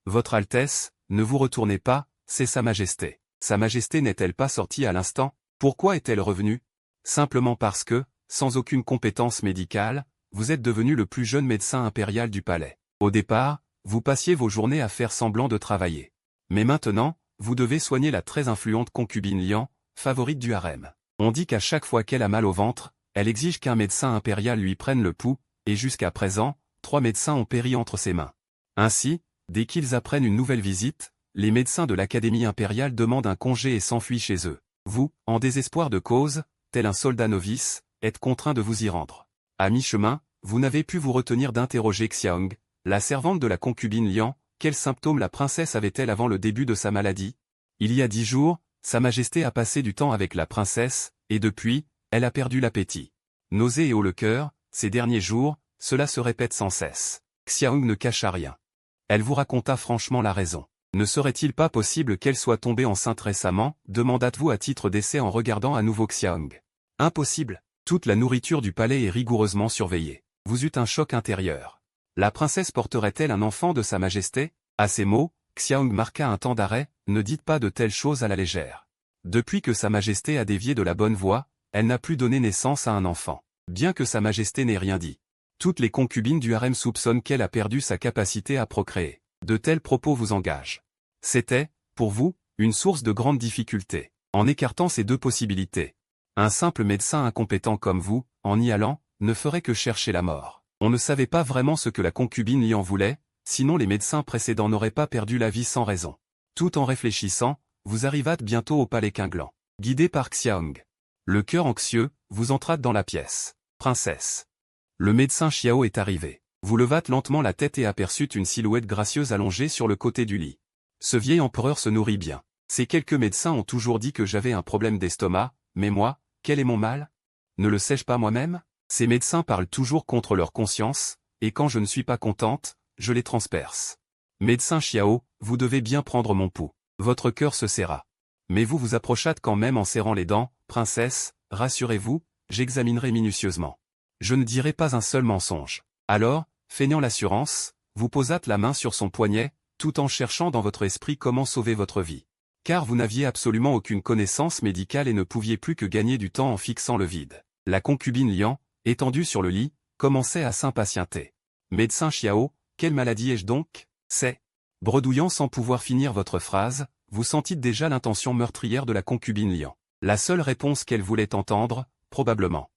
Votre Altesse, ne vous retournez pas, c'est Sa Majesté. Sa Majesté n'est-elle pas sortie à l'instant? Pourquoi est-elle revenue? Simplement parce que, sans aucune compétence médicale, vous êtes devenu le plus jeune médecin impérial du palais. Au départ, vous passiez vos journées à faire semblant de travailler. Mais maintenant, vous devez soigner la très influente concubine Lian, favorite du harem. On dit qu'à chaque fois qu'elle a mal au ventre, elle exige qu'un médecin impérial lui prenne le pouls, et jusqu'à présent, 3 médecins ont péri entre ses mains. Ainsi, dès qu'ils apprennent une nouvelle visite, les médecins de l'Académie impériale demandent un congé et s'enfuient chez eux. Vous, en désespoir de cause, tel un soldat novice, êtes contraint de vous y rendre. À mi-chemin, vous n'avez pu vous retenir d'interroger Xiaong, la servante de la concubine Lian. Quels symptômes la princesse avait-elle avant le début de sa maladie? Il y a 10 jours, Sa Majesté a passé du temps avec la princesse, et depuis, elle a perdu l'appétit. Nausée et haut le cœur, ces derniers jours, cela se répète sans cesse. Xiaong ne cacha rien. Elle vous raconta franchement la raison. Ne serait-il pas possible qu'elle soit tombée enceinte récemment, demandâtes-vous à titre d'essai en regardant à nouveau Xiaong. Impossible. Toute la nourriture du palais est rigoureusement surveillée. Vous eûtes un choc intérieur. La princesse porterait-elle un enfant de Sa Majesté? À ces mots, Xiaong marqua un temps d'arrêt, ne dites pas de telles choses à la légère. Depuis que Sa Majesté a dévié de la bonne voie, elle n'a plus donné naissance à un enfant. Bien que Sa Majesté n'ait rien dit. Toutes les concubines du harem soupçonnent qu'elle a perdu sa capacité à procréer. De tels propos vous engagent. C'était, pour vous, une source de grande difficulté. En écartant ces deux possibilités, un simple médecin incompétent comme vous, en y allant, ne ferait que chercher la mort. On ne savait pas vraiment ce que la concubine Lian voulait, sinon les médecins précédents n'auraient pas perdu la vie sans raison. Tout en réfléchissant, vous arrivâtes bientôt au palais Qinglan. Guidé par Xiaong. Le cœur anxieux, vous entrâtes dans la pièce. Princesse. Le médecin Xiao est arrivé. Vous levâtes lentement la tête et aperçûtes une silhouette gracieuse allongée sur le côté du lit. Ce vieil empereur se nourrit bien. Ces quelques médecins ont toujours dit que j'avais un problème d'estomac, mais moi, quel est mon mal? Ne le sais-je pas moi-même? Ces médecins parlent toujours contre leur conscience, et quand je ne suis pas contente, je les transperce. Médecin Xiao, vous devez bien prendre mon pouls. Votre cœur se serra. Mais vous vous approchâtes quand même en serrant les dents. Princesse, rassurez-vous, j'examinerai minutieusement. Je ne dirai pas un seul mensonge. Alors, feignant l'assurance, vous posâtes la main sur son poignet, tout en cherchant dans votre esprit comment sauver votre vie. Car vous n'aviez absolument aucune connaissance médicale et ne pouviez plus que gagner du temps en fixant le vide. La concubine Lian, étendue sur le lit, commençait à s'impatienter. Médecin Xiao, quelle maladie ai-je donc? C'est. Bredouillant sans pouvoir finir votre phrase, vous sentîtes déjà l'intention meurtrière de la concubine Lian. La seule réponse qu'elle voulait entendre, probablement,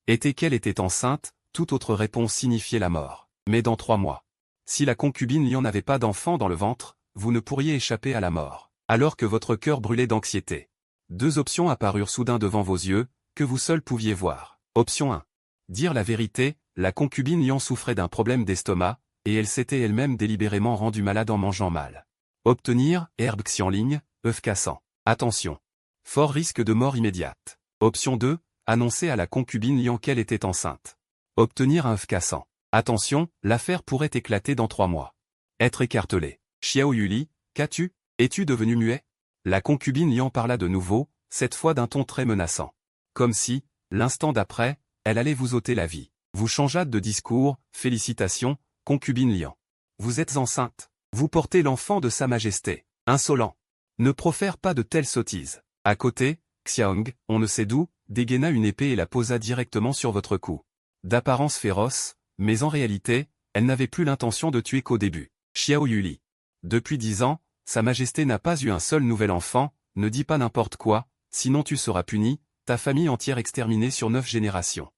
était qu'elle était enceinte, toute autre réponse signifiait la mort. Mais dans 3 mois. Si la concubine Lian n'avait pas d'enfant dans le ventre, vous ne pourriez échapper à la mort. Alors que votre cœur brûlait d'anxiété. 2 options apparurent soudain devant vos yeux, que vous seul pouviez voir. Option 1. Dire la vérité, la concubine Lian souffrait d'un problème d'estomac, et elle s'était elle-même délibérément rendue malade en mangeant mal. Obtenir, herbe xianling, œuf cassant. Attention. Fort risque de mort immédiate. Option 2. Annoncer à la concubine Lian qu'elle était enceinte. Obtenir un œuf cassant. Attention, l'affaire pourrait éclater dans 3 mois. Être écartelé. Xiao Yuli, qu'as-tu? Es-tu devenu muet? La concubine Lian parla de nouveau, cette fois d'un ton très menaçant. Comme si, l'instant d'après, elle allait vous ôter la vie. Vous changeâtes de discours, félicitations, concubine Lian. Vous êtes enceinte. Vous portez l'enfant de Sa Majesté. Insolent. Ne profère pas de telles sottises. À côté, Xiaong, on ne sait d'où, dégaina une épée et la posa directement sur votre cou. D'apparence féroce, mais en réalité, elle n'avait plus l'intention de tuer qu'au début. Xiao Yuli. Depuis 10 ans, Sa Majesté n'a pas eu un seul nouvel enfant, ne dis pas n'importe quoi, sinon tu seras puni, ta famille entière exterminée sur 9 générations.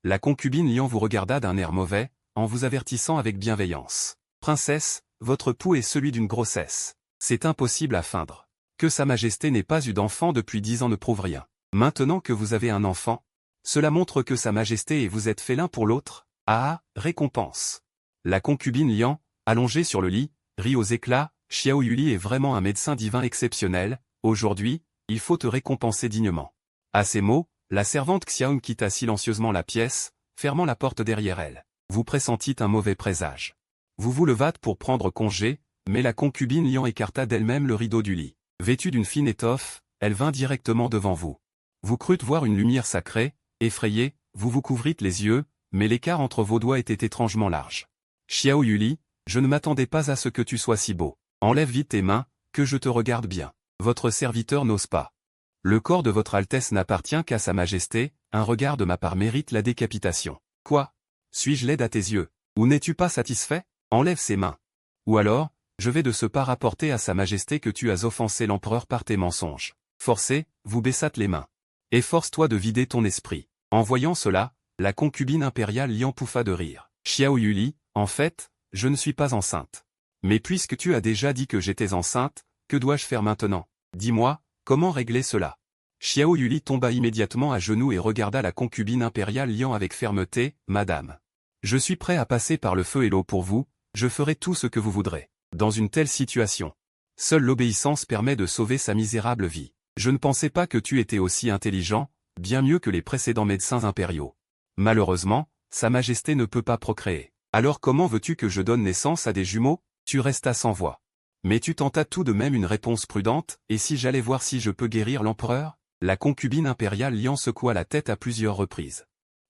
La concubine Lian vous regarda d'un air mauvais, en vous avertissant avec bienveillance. Princesse, votre pouls est celui d'une grossesse. C'est impossible à feindre. Que Sa Majesté n'ait pas eu d'enfant depuis 10 ans ne prouve rien. Maintenant que vous avez un enfant, cela montre que Sa Majesté et vous êtes faits l'un pour l'autre. Ah, récompense. La concubine Lian, allongée sur le lit, rit aux éclats. Xiao Yuli est vraiment un médecin divin exceptionnel. Aujourd'hui, il faut te récompenser dignement. À ces mots, la servante Xiaong quitta silencieusement la pièce, fermant la porte derrière elle. Vous pressentîtes un mauvais présage. Vous vous levâtes pour prendre congé, mais la concubine Lian écarta d'elle-même le rideau du lit. Vêtue d'une fine étoffe, elle vint directement devant vous. Vous crûtes voir une lumière sacrée, effrayé, vous vous couvrîtes les yeux, mais l'écart entre vos doigts était étrangement large. Xiao Yuli, je ne m'attendais pas à ce que tu sois si beau. Enlève vite tes mains, que je te regarde bien. Votre serviteur n'ose pas. Le corps de votre Altesse n'appartient qu'à Sa Majesté, un regard de ma part mérite la décapitation. Quoi? Suis-je laide à tes yeux? Ou n'es-tu pas satisfait? Enlève ses mains. Ou alors, je vais de ce pas rapporter à Sa Majesté que tu as offensé l'empereur par tes mensonges. Forcez, vous baissâtes les mains. Efforce-toi de vider ton esprit. En voyant cela, la concubine impériale Lian pouffa de rire. Xiao Yuli, en fait, je ne suis pas enceinte. Mais puisque tu as déjà dit que j'étais enceinte, que dois-je faire maintenant? Dis-moi, comment régler cela? Xiao Yuli tomba immédiatement à genoux et regarda la concubine impériale Lian avec fermeté. Madame. Je suis prêt à passer par le feu et l'eau pour vous, je ferai tout ce que vous voudrez. Dans une telle situation, seule l'obéissance permet de sauver sa misérable vie. Je ne pensais pas que tu étais aussi intelligent, bien mieux que les précédents médecins impériaux. Malheureusement, Sa Majesté ne peut pas procréer. Alors comment veux-tu que je donne naissance à des jumeaux? Tu restas sans voix. Mais tu tentas tout de même une réponse prudente, et si j'allais voir si je peux guérir l'empereur? La concubine impériale Lian secoua la tête à plusieurs reprises.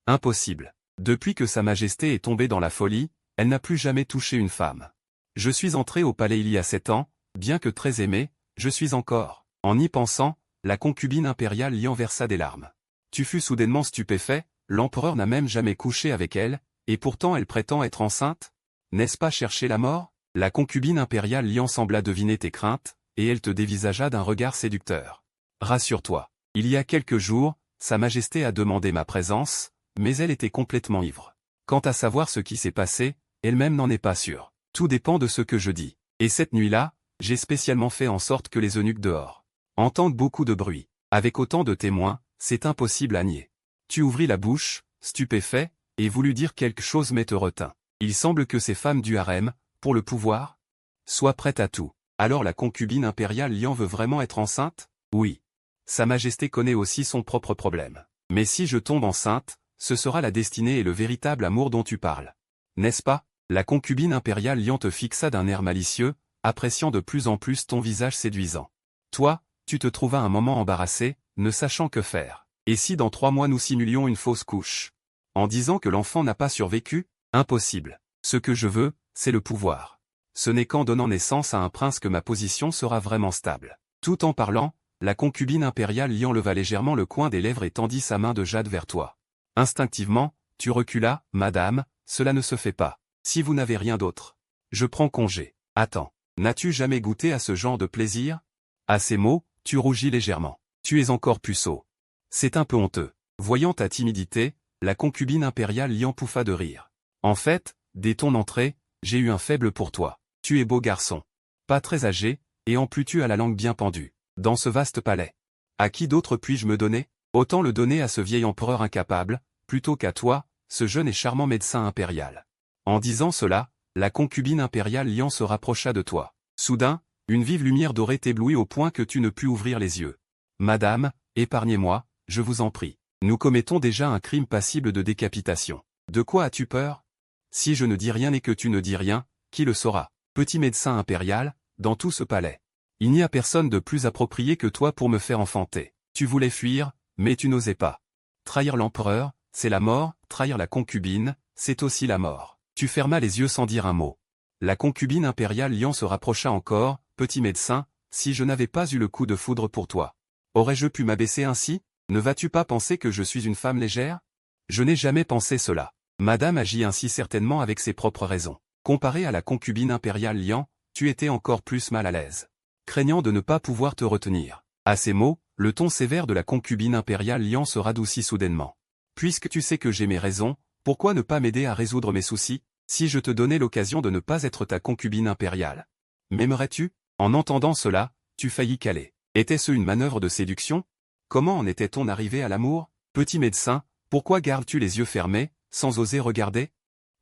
Impossible. Depuis que Sa Majesté est tombée dans la folie, elle n'a plus jamais touché une femme. Je suis entré au palais il y a 7 ans, bien que très aimé, je suis encore. En y pensant, la concubine impériale Lian versa des larmes. Tu fus soudainement stupéfait, l'empereur n'a même jamais couché avec elle, et pourtant elle prétend être enceinte? N'est-ce pas chercher la mort? La concubine impériale Lian sembla deviner tes craintes, et elle te dévisagea d'un regard séducteur. Rassure-toi. Il y a quelques jours, Sa Majesté a demandé ma présence, mais elle était complètement ivre. Quant à savoir ce qui s'est passé, elle-même n'en est pas sûre. Tout dépend de ce que je dis. Et cette nuit-là, j'ai spécialement fait en sorte que les eunuques dehors entendent beaucoup de bruit. Avec autant de témoins, c'est impossible à nier. Tu ouvris la bouche, stupéfait, et voulus dire quelque chose mais te retins. Il semble que ces femmes du harem, pour le pouvoir, soient prêtes à tout. Alors la concubine impériale Lian veut vraiment être enceinte? Oui. Sa Majesté connaît aussi son propre problème. Mais si je tombe enceinte, ce sera la destinée et le véritable amour dont tu parles. N'est-ce pas? La concubine impériale Lian te fixa d'un air malicieux, appréciant de plus en plus ton visage séduisant. Toi, tu te trouvas un moment embarrassé, ne sachant que faire. Et si dans 3 mois nous simulions une fausse couche? En disant que l'enfant n'a pas survécu? Impossible. Ce que je veux, c'est le pouvoir. Ce n'est qu'en donnant naissance à un prince que ma position sera vraiment stable. Tout en parlant, la concubine impériale Lian leva légèrement le coin des lèvres et tendit sa main de jade vers toi. Instinctivement, tu reculas. Madame, cela ne se fait pas. Si vous n'avez rien d'autre, je prends congé. Attends, n'as-tu jamais goûté à ce genre de plaisir? À ces mots, tu rougis légèrement. Tu es encore puceau. C'est un peu honteux. Voyant ta timidité, la concubine impériale Lian pouffa de rire. En fait, dès ton entrée, j'ai eu un faible pour toi. Tu es beau garçon. Pas très âgé, et en plus tu as la langue bien pendue. Dans ce vaste palais. À qui d'autre puis-je me donner? Autant le donner à ce vieil empereur incapable, plutôt qu'à toi, ce jeune et charmant médecin impérial. En disant cela, la concubine impériale Lian se rapprocha de toi. Soudain, une vive lumière dorée t'éblouit au point que tu ne pus ouvrir les yeux. Madame, épargnez-moi, je vous en prie. Nous commettons déjà un crime passible de décapitation. De quoi as-tu peur? Si je ne dis rien et que tu ne dis rien, qui le saura? Petit médecin impérial, dans tout ce palais. Il n'y a personne de plus approprié que toi pour me faire enfanter. Tu voulais fuir, mais tu n'osais pas. Trahir l'empereur, c'est la mort, trahir la concubine, c'est aussi la mort. Tu fermas les yeux sans dire un mot. La concubine impériale Lian se rapprocha encore. Petit médecin, si je n'avais pas eu le coup de foudre pour toi, aurais-je pu m'abaisser ainsi? Ne vas-tu pas penser que je suis une femme légère? Je n'ai jamais pensé cela. Madame agit ainsi certainement avec ses propres raisons. Comparé à la concubine impériale Lian, tu étais encore plus mal à l'aise. Craignant de ne pas pouvoir te retenir. À ces mots, le ton sévère de la concubine impériale Lian se radoucit soudainement. Puisque tu sais que j'ai mes raisons, pourquoi ne pas m'aider à résoudre mes soucis? Si je te donnais l'occasion de ne pas être ta concubine impériale, m'aimerais-tu? En entendant cela, tu faillis caler. Était-ce une manœuvre de séduction? Comment en était-on arrivé à l'amour? Petit médecin, pourquoi gardes-tu les yeux fermés, sans oser regarder?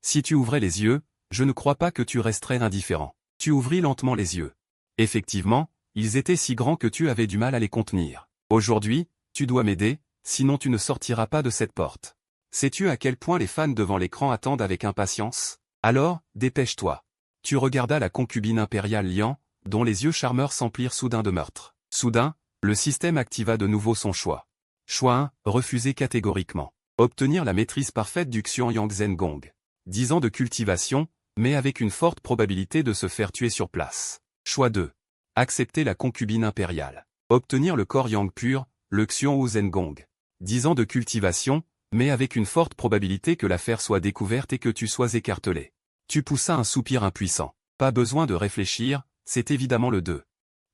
Si tu ouvrais les yeux, je ne crois pas que tu resterais indifférent. Tu ouvris lentement les yeux. Effectivement, ils étaient si grands que tu avais du mal à les contenir. Aujourd'hui, tu dois m'aider, sinon tu ne sortiras pas de cette porte. Sais-tu à quel point les fans devant l'écran attendent avec impatience? Alors, dépêche-toi. Tu regardas la concubine impériale Lian, dont les yeux charmeurs s'emplirent soudain de meurtre. Soudain, le système activa de nouveau son choix. Choix 1, refusé catégoriquement. Obtenir la maîtrise parfaite du Xianyang Zen Gong. 10 ans de cultivation, mais avec une forte probabilité de se faire tuer sur place. Choix 2. Accepter la concubine impériale. Obtenir le corps yang pur, le Xiong ou Zengong. 10 ans de cultivation, mais avec une forte probabilité que l'affaire soit découverte et que tu sois écartelé. Tu poussas un soupir impuissant. Pas besoin de réfléchir, c'est évidemment le 2.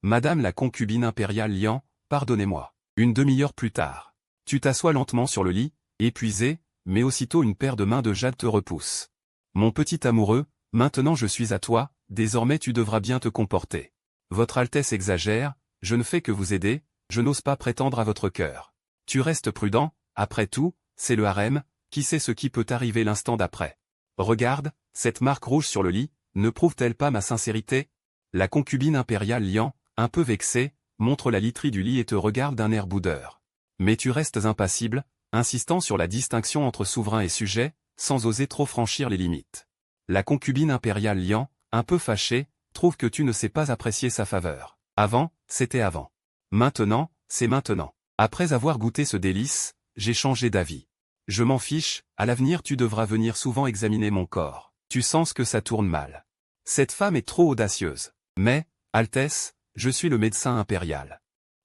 Madame la concubine impériale Liang, pardonnez-moi. Une demi-heure plus tard. Tu t'assois lentement sur le lit, épuisé, mais aussitôt une paire de mains de jade te repousse. Mon petit amoureux, maintenant je suis à toi, désormais tu devras bien te comporter. Votre Altesse exagère, je ne fais que vous aider, je n'ose pas prétendre à votre cœur. Tu restes prudent, après tout, c'est le harem, qui sait ce qui peut arriver l'instant d'après. Regarde, cette marque rouge sur le lit, ne prouve-t-elle pas ma sincérité? La concubine impériale Liang, un peu vexée, montre la literie du lit et te regarde d'un air boudeur. Mais tu restes impassible, insistant sur la distinction entre souverain et sujet, sans oser trop franchir les limites. La concubine impériale Liang, un peu fâchée, trouve que tu ne sais pas apprécier sa faveur. Avant, c'était avant. Maintenant, c'est maintenant. Après avoir goûté ce délice, j'ai changé d'avis. Je m'en fiche, à l'avenir tu devras venir souvent examiner mon corps. Tu sens que ça tourne mal. Cette femme est trop audacieuse. Mais, Altesse, je suis le médecin impérial.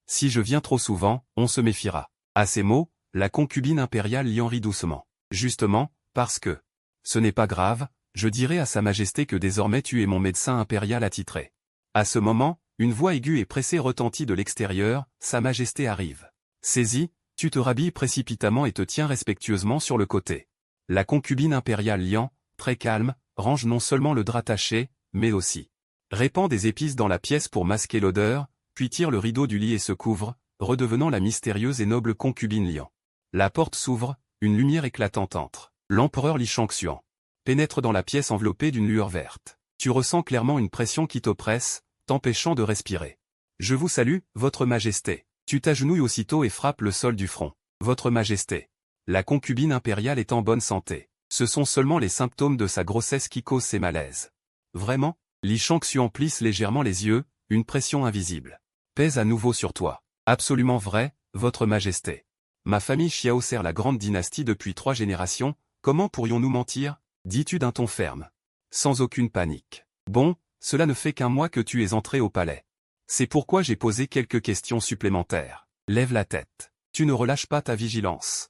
Si je viens trop souvent, on se méfiera. À ces mots, la concubine impériale Liang rit doucement. Justement, parce que... Ce n'est pas grave, je dirai à Sa Majesté que désormais tu es mon médecin impérial attitré. À ce moment, une voix aiguë et pressée retentit de l'extérieur, Sa Majesté arrive. Saisie, tu te rhabilles précipitamment et te tiens respectueusement sur le côté. La concubine impériale Liang, très calme, range non seulement le drap taché, mais aussi répand des épices dans la pièce pour masquer l'odeur, puis tire le rideau du lit et se couvre, redevenant la mystérieuse et noble concubine Liang. La porte s'ouvre, une lumière éclatante entre. L'empereur Li Shangxuan pénètre dans la pièce enveloppée d'une lueur verte. Tu ressens clairement une pression qui t'oppresse, t'empêchant de respirer. Je vous salue, votre majesté. Tu t'agenouilles aussitôt et frappes le sol du front. Votre majesté. La concubine impériale est en bonne santé. Ce sont seulement les symptômes de sa grossesse qui causent ces malaises. Vraiment? Li Shangxuan plisse légèrement les yeux, une pression invisible pèse à nouveau sur toi. Absolument vrai, votre majesté. Ma famille Xiao sert la grande dynastie depuis 3 générations, comment pourrions-nous mentir? Dis-tu d'un ton ferme. Sans aucune panique. Bon, cela ne fait qu'un mois que tu es entré au palais. C'est pourquoi j'ai posé quelques questions supplémentaires. Lève la tête. Tu ne relâches pas ta vigilance.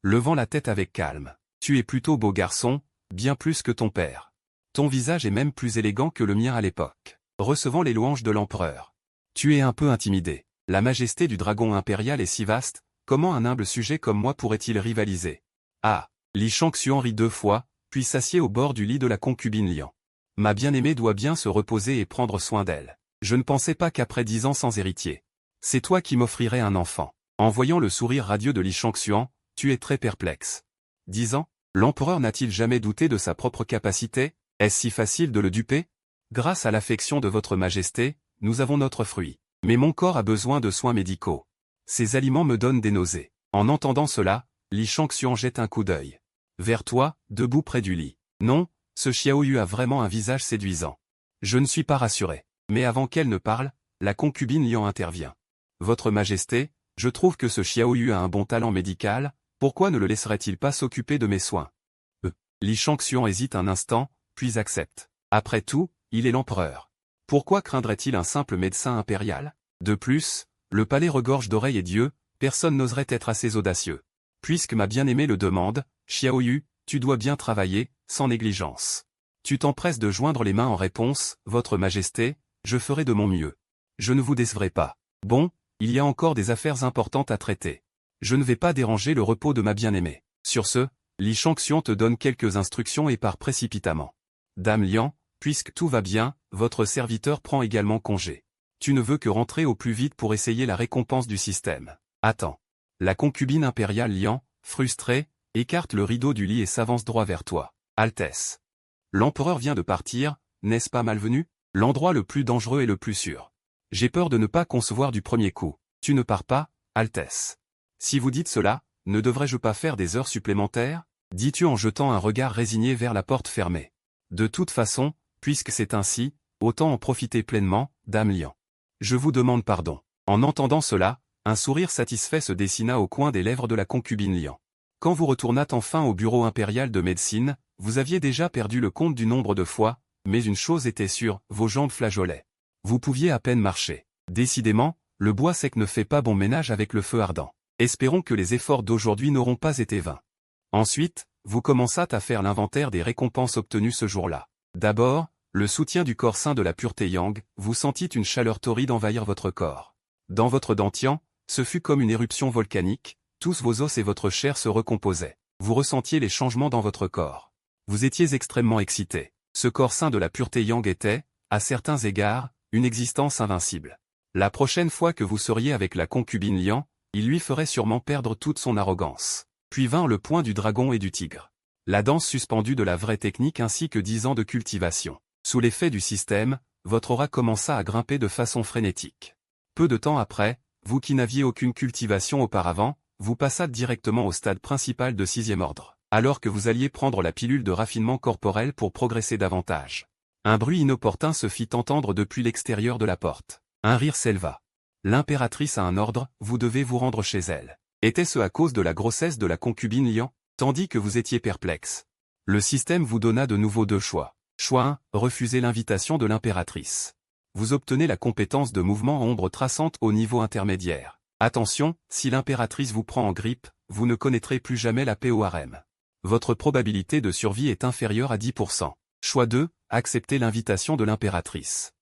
Levant la tête avec calme. Tu es plutôt beau garçon, bien plus que ton père. Ton visage est même plus élégant que le mien à l'époque. Recevant les louanges de l'empereur. Tu es un peu intimidé. La majesté du dragon impérial est si vaste, comment un humble sujet comme moi pourrait-il rivaliser? Ah! Li Shangxuan rit 2 fois, puis s'assied au bord du lit de la concubine Liang. Ma bien-aimée doit bien se reposer et prendre soin d'elle. Je ne pensais pas qu'après 10 ans sans héritier. C'est toi qui m'offrirais un enfant. En voyant le sourire radieux de Li Shangxuan, tu es très perplexe. 10 ans? L'empereur n'a-t-il jamais douté de sa propre capacité? Est-ce si facile de le duper? Grâce à l'affection de votre majesté, nous avons notre fruit. Mais mon corps a besoin de soins médicaux. Ces aliments me donnent des nausées. En entendant cela, Li Shangxuan jette un coup d'œil vers toi, debout près du lit. Non, ce Xiaoyu a vraiment un visage séduisant. Je ne suis pas rassuré. Mais avant qu'elle ne parle, la concubine Liang intervient. Votre majesté, je trouve que ce Xiaoyu a un bon talent médical, pourquoi ne le laisserait-il pas s'occuper de mes soins? Li Shangxuan hésite un instant, puis accepte. Après tout, il est l'empereur. Pourquoi craindrait-il un simple médecin impérial? De plus, le palais regorge d'oreilles et d'yeux, personne n'oserait être assez audacieux. Puisque ma bien-aimée le demande, Xiaoyu, tu dois bien travailler, sans négligence. Tu t'empresses de joindre les mains en réponse, votre majesté, je ferai de mon mieux. Je ne vous décevrai pas. Bon, il y a encore des affaires importantes à traiter. Je ne vais pas déranger le repos de ma bien-aimée. Sur ce, Li Shangxuan te donne quelques instructions et part précipitamment. Dame Liang, puisque tout va bien, votre serviteur prend également congé. Tu ne veux que rentrer au plus vite pour essayer la récompense du système. Attends. La concubine impériale Liang, frustrée, écarte le rideau du lit et s'avance droit vers toi. Altesse. L'empereur vient de partir, n'est-ce pas malvenu? L'endroit le plus dangereux et le plus sûr. J'ai peur de ne pas concevoir du premier coup. Tu ne pars pas, Altesse. Si vous dites cela, ne devrais-je pas faire des heures supplémentaires? Dis-tu en jetant un regard résigné vers la porte fermée. De toute façon, puisque c'est ainsi, autant en profiter pleinement, Dame Liang. Je vous demande pardon. En entendant cela, un sourire satisfait se dessina au coin des lèvres de la concubine Liang. Quand vous retournâtes enfin au bureau impérial de médecine, vous aviez déjà perdu le compte du nombre de fois, mais une chose était sûre, vos jambes flageolaient. Vous pouviez à peine marcher. Décidément, le bois sec ne fait pas bon ménage avec le feu ardent. Espérons que les efforts d'aujourd'hui n'auront pas été vains. Ensuite, vous commençâtes à faire l'inventaire des récompenses obtenues ce jour-là. D'abord, le soutien du corps saint de la pureté yang, vous sentîtes une chaleur torride envahir votre corps. Dans votre dantian, ce fut comme une éruption volcanique, tous vos os et votre chair se recomposaient. Vous ressentiez les changements dans votre corps. Vous étiez extrêmement excité. Ce corps saint de la pureté yang était, à certains égards, une existence invincible. La prochaine fois que vous seriez avec la concubine Lian, il lui ferait sûrement perdre toute son arrogance. Puis vint le point du dragon et du tigre. La danse suspendue de la vraie technique ainsi que 10 ans de cultivation. Sous l'effet du système, votre aura commença à grimper de façon frénétique. Peu de temps après, vous qui n'aviez aucune cultivation auparavant, vous passâtes directement au stade principal de 6e ordre, alors que vous alliez prendre la pilule de raffinement corporel pour progresser davantage. Un bruit inopportun se fit entendre depuis l'extérieur de la porte. Un rire s'éleva. L'impératrice a un ordre, vous devez vous rendre chez elle. Était-ce à cause de la grossesse de la concubine Lian, tandis que vous étiez perplexe? Le système vous donna de nouveau 2 choix. Choix 1, refusez l'invitation de l'impératrice. Vous obtenez la compétence de mouvement ombre traçante au niveau intermédiaire. Attention, si l'impératrice vous prend en grippe, vous ne connaîtrez plus jamais la paix au harem. Votre probabilité de survie est inférieure à 10%. Choix 2, acceptez l'invitation de l'impératrice.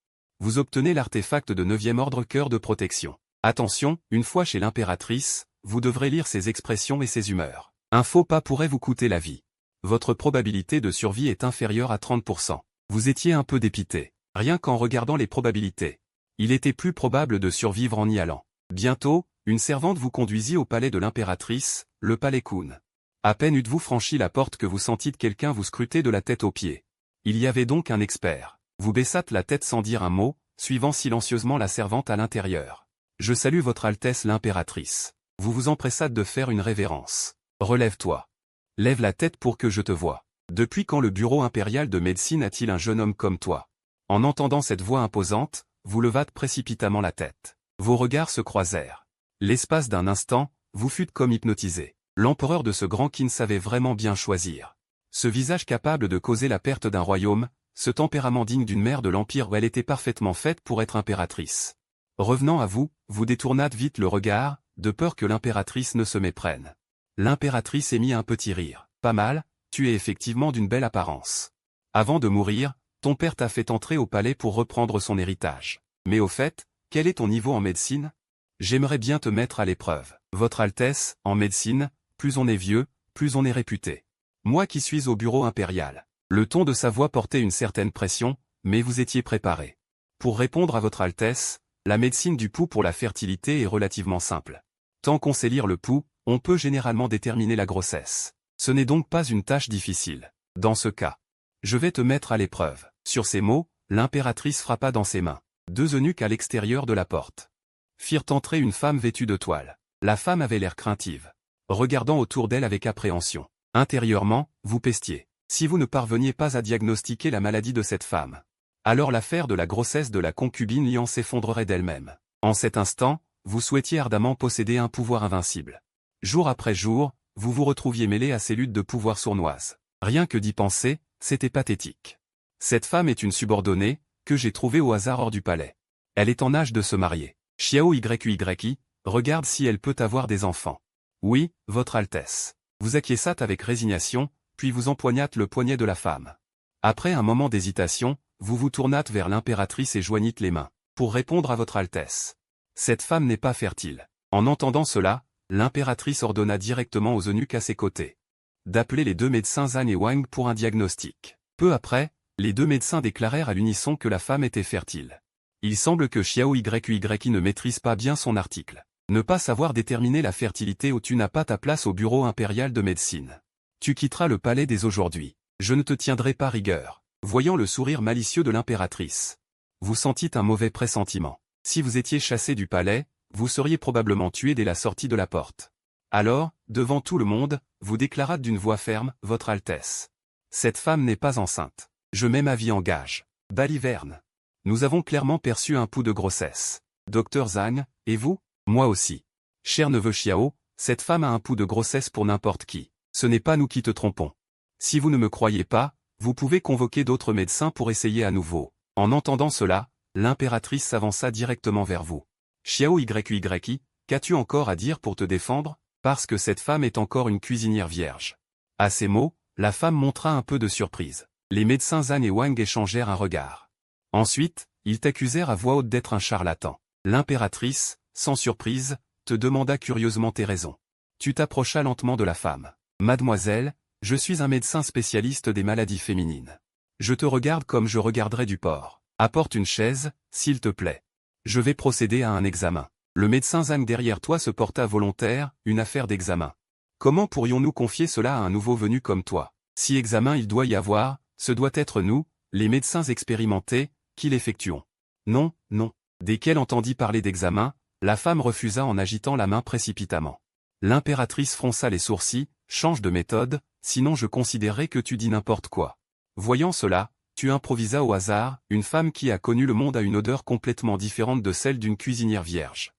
Vous obtenez l'artefact de 9e ordre cœur de protection. Attention, une fois chez l'impératrice, vous devrez lire ses expressions et ses humeurs. Un faux pas pourrait vous coûter la vie. Votre probabilité de survie est inférieure à 30%. Vous étiez un peu dépité. Rien qu'en regardant les probabilités. Il était plus probable de survivre en y allant. Bientôt, une servante vous conduisit au palais de l'impératrice, le palais Kun. À peine eûtes-vous franchi la porte que vous sentîtes quelqu'un vous scruter de la tête aux pieds. Il y avait donc un expert. Vous baissâtes la tête sans dire un mot, suivant silencieusement la servante à l'intérieur. Je salue votre Altesse l'impératrice. Vous vous empressâtes de faire une révérence. Relève-toi. Lève la tête pour que je te voie. Depuis quand le bureau impérial de médecine a-t-il un jeune homme comme toi? En entendant cette voix imposante, vous levâtes précipitamment la tête. Vos regards se croisèrent. L'espace d'un instant, vous fûtes comme hypnotisé. L'empereur de ce grand Qin savait vraiment bien choisir. Ce visage capable de causer la perte d'un royaume, ce tempérament digne d'une mère de l'Empire où elle était parfaitement faite pour être impératrice. Revenant à vous, vous détournâtes vite le regard, de peur que l'impératrice ne se méprenne. L'impératrice émit un petit rire. Pas mal, tu es effectivement d'une belle apparence. Avant de mourir, ton père t'a fait entrer au palais pour reprendre son héritage. Mais au fait, quel est ton niveau en médecine? J'aimerais bien te mettre à l'épreuve. Votre Altesse, en médecine, plus on est vieux, plus on est réputé. Moi qui suis au bureau impérial. Le ton de sa voix portait une certaine pression, mais vous étiez préparé. Pour répondre à votre Altesse, la médecine du pouls pour la fertilité est relativement simple. Tant qu'on sait lire le pouls, on peut généralement déterminer la grossesse. Ce n'est donc pas une tâche difficile. Dans ce cas, je vais te mettre à l'épreuve. Sur ces mots, l'impératrice frappa dans ses mains. 2 eunuques à l'extérieur de la porte firent entrer une femme vêtue de toile. La femme avait l'air craintive, regardant autour d'elle avec appréhension. Intérieurement, vous pestiez. Si vous ne parveniez pas à diagnostiquer la maladie de cette femme, alors l'affaire de la grossesse de la concubine Lian s'effondrerait d'elle-même. En cet instant, vous souhaitiez ardemment posséder un pouvoir invincible. Jour après jour, vous vous retrouviez mêlé à ces luttes de pouvoir sournoises. Rien que d'y penser, c'était pathétique. Cette femme est une subordonnée, que j'ai trouvée au hasard hors du palais. Elle est en âge de se marier. Xiao Yyi, regarde si elle peut avoir des enfants. Oui, votre Altesse. Vous acquiesçâtes avec résignation, puis vous empoignâtes le poignet de la femme. Après un moment d'hésitation, vous vous tournâtes vers l'impératrice et joignîtes les mains, pour répondre à votre Altesse. Cette femme n'est pas fertile. En entendant cela, l'impératrice ordonna directement aux eunuques à ses côtés d'appeler les 2 médecins Zhang et Wang pour un diagnostic. Peu après, les 2 médecins déclarèrent à l'unisson que la femme était fertile. Il semble que Xiao Yyi ne maîtrise pas bien son article. Ne pas savoir déterminer la fertilité ou tu n'as pas ta place au bureau impérial de médecine. Tu quitteras le palais dès aujourd'hui. Je ne te tiendrai pas rigueur. Voyant le sourire malicieux de l'impératrice, vous sentîtes un mauvais pressentiment. Si vous étiez chassé du palais, vous seriez probablement tué dès la sortie de la porte. Alors, devant tout le monde, vous déclarâtes d'une voix ferme, votre Altesse. Cette femme n'est pas enceinte. Je mets ma vie en gage. Baliverne. Nous avons clairement perçu un pouls de grossesse. Docteur Zhang, et vous? Moi aussi. Cher neveu Xiao, cette femme a un pouls de grossesse pour n'importe qui. Ce n'est pas nous qui te trompons. Si vous ne me croyez pas, vous pouvez convoquer d'autres médecins pour essayer à nouveau. En entendant cela, l'impératrice s'avança directement vers vous. Xiao Yui, qu'as-tu encore à dire pour te défendre? Parce que cette femme est encore une cuisinière vierge. À ces mots, la femme montra un peu de surprise. Les médecins Zhan et Wang échangèrent un regard. Ensuite, ils t'accusèrent à voix haute d'être un charlatan. L'impératrice, sans surprise, te demanda curieusement tes raisons. Tu t'approchas lentement de la femme. Mademoiselle, je suis un médecin spécialiste des maladies féminines. Je te regarde comme je regarderais du porc. Apporte une chaise, s'il te plaît. Je vais procéder à un examen. Le médecin Zhang derrière toi se porta volontaire, une affaire d'examen. Comment pourrions-nous confier cela à un nouveau venu comme toi? Si examen il doit y avoir, ce doit être nous, les médecins expérimentés, qui l'effectuons. Non, non. Dès qu'elle entendit parler d'examen, la femme refusa en agitant la main précipitamment. L'impératrice fronça les sourcils, change de méthode, sinon je considérerais que tu dis n'importe quoi. Voyant cela, tu improvisas au hasard, une femme qui a connu le monde a une odeur complètement différente de celle d'une cuisinière vierge.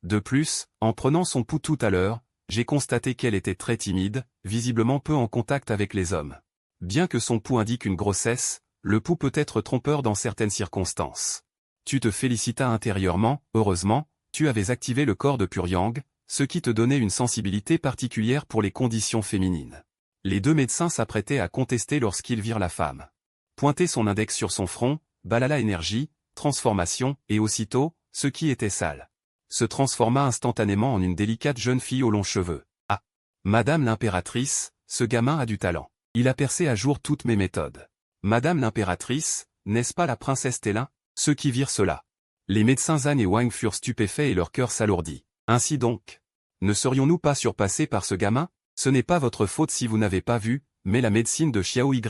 De plus, en prenant son pouls tout à l'heure, j'ai constaté qu'elle était très timide, visiblement peu en contact avec les hommes. Bien que son pouls indique une grossesse, le pouls peut être trompeur dans certaines circonstances. Tu te félicitas intérieurement, heureusement, tu avais activé le corps de Puryang, ce qui te donnait une sensibilité particulière pour les conditions féminines. Les deux médecins s'apprêtaient à contester lorsqu'ils virent la femme. Pointer son index sur son front, balala énergie, transformation, et aussitôt, ce qui était sale se transforma instantanément en une délicate jeune fille aux longs cheveux. Ah! Madame l'impératrice, ce gamin a du talent. Il a percé à jour toutes mes méthodes. Madame l'impératrice, n'est-ce pas la princesse Télin? Ceux qui virent cela. Les médecins Zhan et Wang furent stupéfaits et leur cœur s'alourdit. Ainsi donc. Ne serions-nous pas surpassés par ce gamin? Ce n'est pas votre faute si vous n'avez pas vu, mais la médecine de Xiao Yui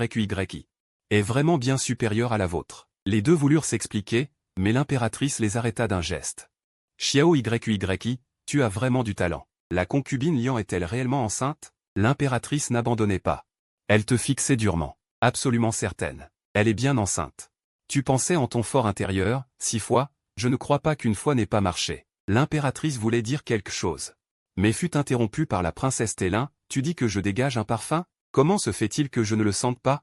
est vraiment bien supérieure à la vôtre. Les deux voulurent s'expliquer, mais l'impératrice les arrêta d'un geste. Xiao Yui, tu as vraiment du talent. La concubine Lian est-elle réellement enceinte? L'impératrice n'abandonnait pas. Elle te fixait durement. Absolument certaine. Elle est bien enceinte. Tu pensais en ton fort intérieur, 6 fois, je ne crois pas qu'une fois n'ait pas marché. L'impératrice voulait dire quelque chose. Mais fut interrompue par la princesse Télin, tu dis que je dégage un parfum? Comment se fait-il que je ne le sente pas?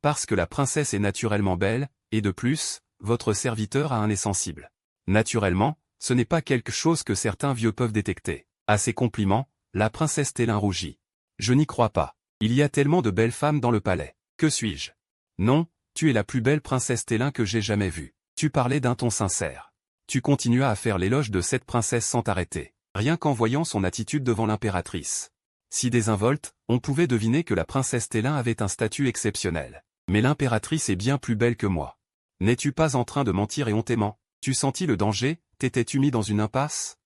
Parce que la princesse est naturellement belle, et de plus, votre serviteur a un nez sensible. Naturellement, ce n'est pas quelque chose que certains vieux peuvent détecter. À ces compliments, la princesse Télin rougit. Je n'y crois pas. Il y a tellement de belles femmes dans le palais. Que suis-je? Non, tu es la plus belle princesse Télin que j'ai jamais vue. Tu parlais d'un ton sincère. Tu continuas à faire l'éloge de cette princesse sans t'arrêter, rien qu'en voyant son attitude devant l'impératrice. Si désinvolte, on pouvait deviner que la princesse Télin avait un statut exceptionnel. Mais l'impératrice est bien plus belle que moi. N'es-tu pas en train de mentir éhontément? Tu sentis le danger? T'étais-tu mis dans une impasse?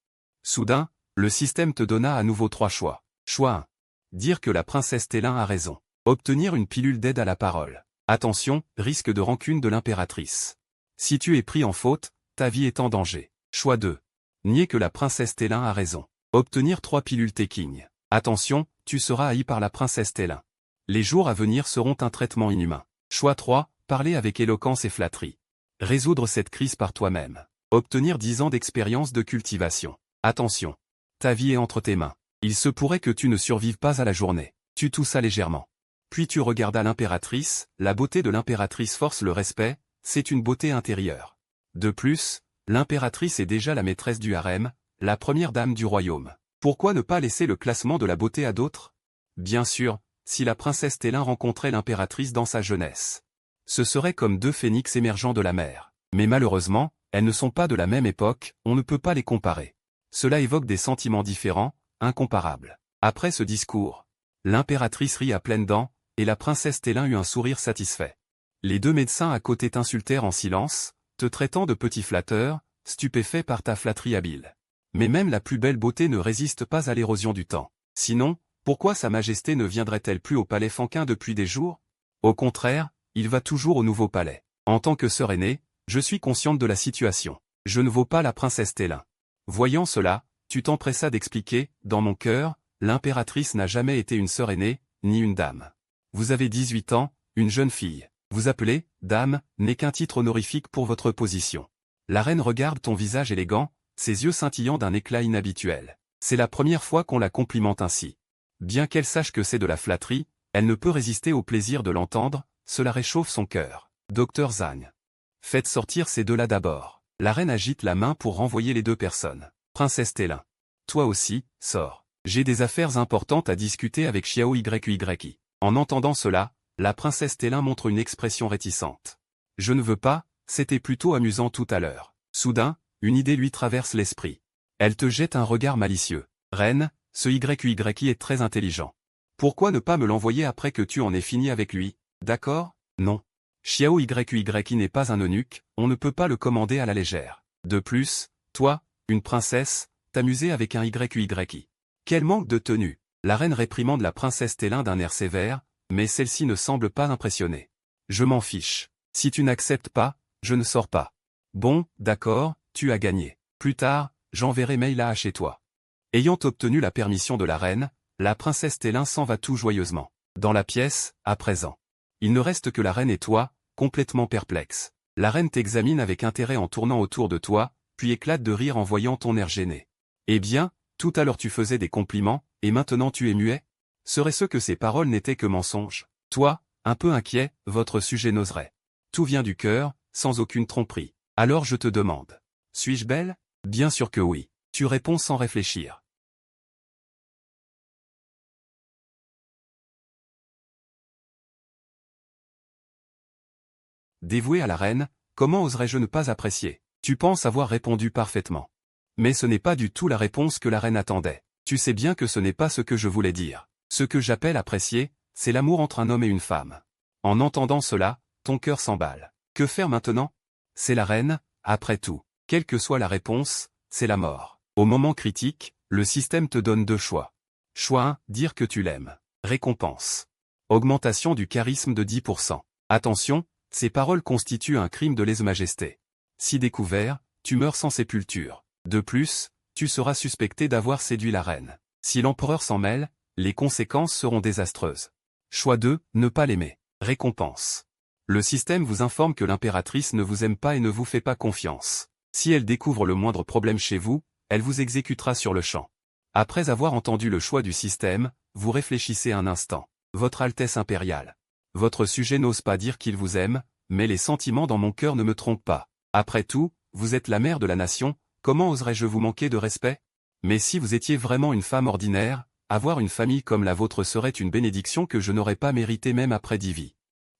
Soudain, le système te donna à nouveau 3 choix. Choix 1. Dire que la princesse Télin a raison. Obtenir une pilule d'aide à la parole. Attention, risque de rancune de l'impératrice. Si tu es pris en faute, ta vie est en danger. Choix 2. Nier que la princesse Télin a raison. Obtenir 3 pilules Teking. Attention, tu seras haï par la princesse Télin. Les jours à venir seront un traitement inhumain. Choix 3. Parler avec éloquence et flatterie. Résoudre cette crise par toi-même. Obtenir 10 ans d'expérience de cultivation. Attention. Ta vie est entre tes mains. Il se pourrait que tu ne survives pas à la journée. Tu toussa légèrement. Puis tu regardas l'impératrice, la beauté de l'impératrice force le respect, c'est une beauté intérieure. De plus, l'impératrice est déjà la maîtresse du harem, la première dame du royaume. Pourquoi ne pas laisser le classement de la beauté à d'autres? Bien sûr, si la princesse Télin rencontrait l'impératrice dans sa jeunesse. Ce serait comme 2 phénix émergeant de la mer. Mais malheureusement, elles ne sont pas de la même époque, on ne peut pas les comparer. Cela évoque des sentiments différents, incomparables. Après ce discours, l'impératrice rit à pleines dents, et la princesse Télin eut un sourire satisfait. Les 2 médecins à côté t'insultèrent en silence, te traitant de petit flatteur, stupéfait par ta flatterie habile. Mais même la plus belle beauté ne résiste pas à l'érosion du temps. Sinon, pourquoi Sa Majesté ne viendrait-elle plus au palais Fanquin depuis des jours? Au contraire, il va toujours au nouveau palais. En tant que sœur aînée, je suis consciente de la situation. Je ne vaux pas la princesse Télin. Voyant cela, tu t'empressas d'expliquer, dans mon cœur, l'impératrice n'a jamais été une sœur aînée, ni une dame. Vous avez 18 ans, une jeune fille. Vous appelez, dame, n'est qu'un titre honorifique pour votre position. La reine regarde ton visage élégant, ses yeux scintillant d'un éclat inhabituel. C'est la première fois qu'on la complimente ainsi. Bien qu'elle sache que c'est de la flatterie, elle ne peut résister au plaisir de l'entendre, cela réchauffe son cœur. Docteur Zhang. Faites sortir ces deux-là d'abord. La reine agite la main pour renvoyer les deux personnes. Princesse Télin. Toi aussi, sors. J'ai des affaires importantes à discuter avec Xiao Yui. En entendant cela, la princesse Télin montre une expression réticente. Je ne veux pas, c'était plutôt amusant tout à l'heure. Soudain, une idée lui traverse l'esprit. Elle te jette un regard malicieux. Reine, ce Yui est très intelligent. Pourquoi ne pas me l'envoyer après que tu en aies fini avec lui? D'accord? Non. Xiao Yui n'est pas un eunuque, on ne peut pas le commander à la légère. De plus, toi, une princesse, t'amuser avec un Yui. Quel manque de tenue! La reine réprimande la princesse Télin d'un air sévère, mais celle-ci ne semble pas impressionnée. Je m'en fiche. Si tu n'acceptes pas, je ne sors pas. Bon, d'accord, tu as gagné. Plus tard, j'enverrai Meila chez toi. Ayant obtenu la permission de la reine, la princesse Télin s'en va tout joyeusement. Dans la pièce, à présent. Il ne reste que la reine et toi, complètement perplexe. La reine t'examine avec intérêt en tournant autour de toi, puis éclate de rire en voyant ton air gêné. Eh bien, tout à l'heure tu faisais des compliments, et maintenant tu es muet? Serait-ce que ces paroles n'étaient que mensonges? Toi, un peu inquiet, votre sujet n'oserait. Tout vient du cœur, sans aucune tromperie. Alors je te demande. Suis-je belle? Bien sûr que oui. Tu réponds sans réfléchir. Dévoué à la reine, comment oserais-je ne pas apprécier? Tu penses avoir répondu parfaitement. Mais ce n'est pas du tout la réponse que la reine attendait. Tu sais bien que ce n'est pas ce que je voulais dire. Ce que j'appelle apprécier, c'est l'amour entre un homme et une femme. En entendant cela, ton cœur s'emballe. Que faire maintenant? C'est la reine, après tout. Quelle que soit la réponse, c'est la mort. Au moment critique, le système te donne deux choix. Choix 1, dire que tu l'aimes. Récompense. Augmentation du charisme de 10%. Attention, ces paroles constituent un crime de lèse-majesté. Si découvert, tu meurs sans sépulture. De plus, tu seras suspecté d'avoir séduit la reine. Si l'empereur s'en mêle, les conséquences seront désastreuses. Choix 2, ne pas l'aimer. Récompense. Le système vous informe que l'impératrice ne vous aime pas et ne vous fait pas confiance. Si elle découvre le moindre problème chez vous, elle vous exécutera sur le champ. Après avoir entendu le choix du système, vous réfléchissez un instant. Votre Altesse impériale. Votre sujet n'ose pas dire qu'il vous aime, mais les sentiments dans mon cœur ne me trompent pas. Après tout, vous êtes la mère de la nation, comment oserais-je vous manquer de respect? Mais si vous étiez vraiment une femme ordinaire, avoir une famille comme la vôtre serait une bénédiction que je n'aurais pas méritée même après 10 vies.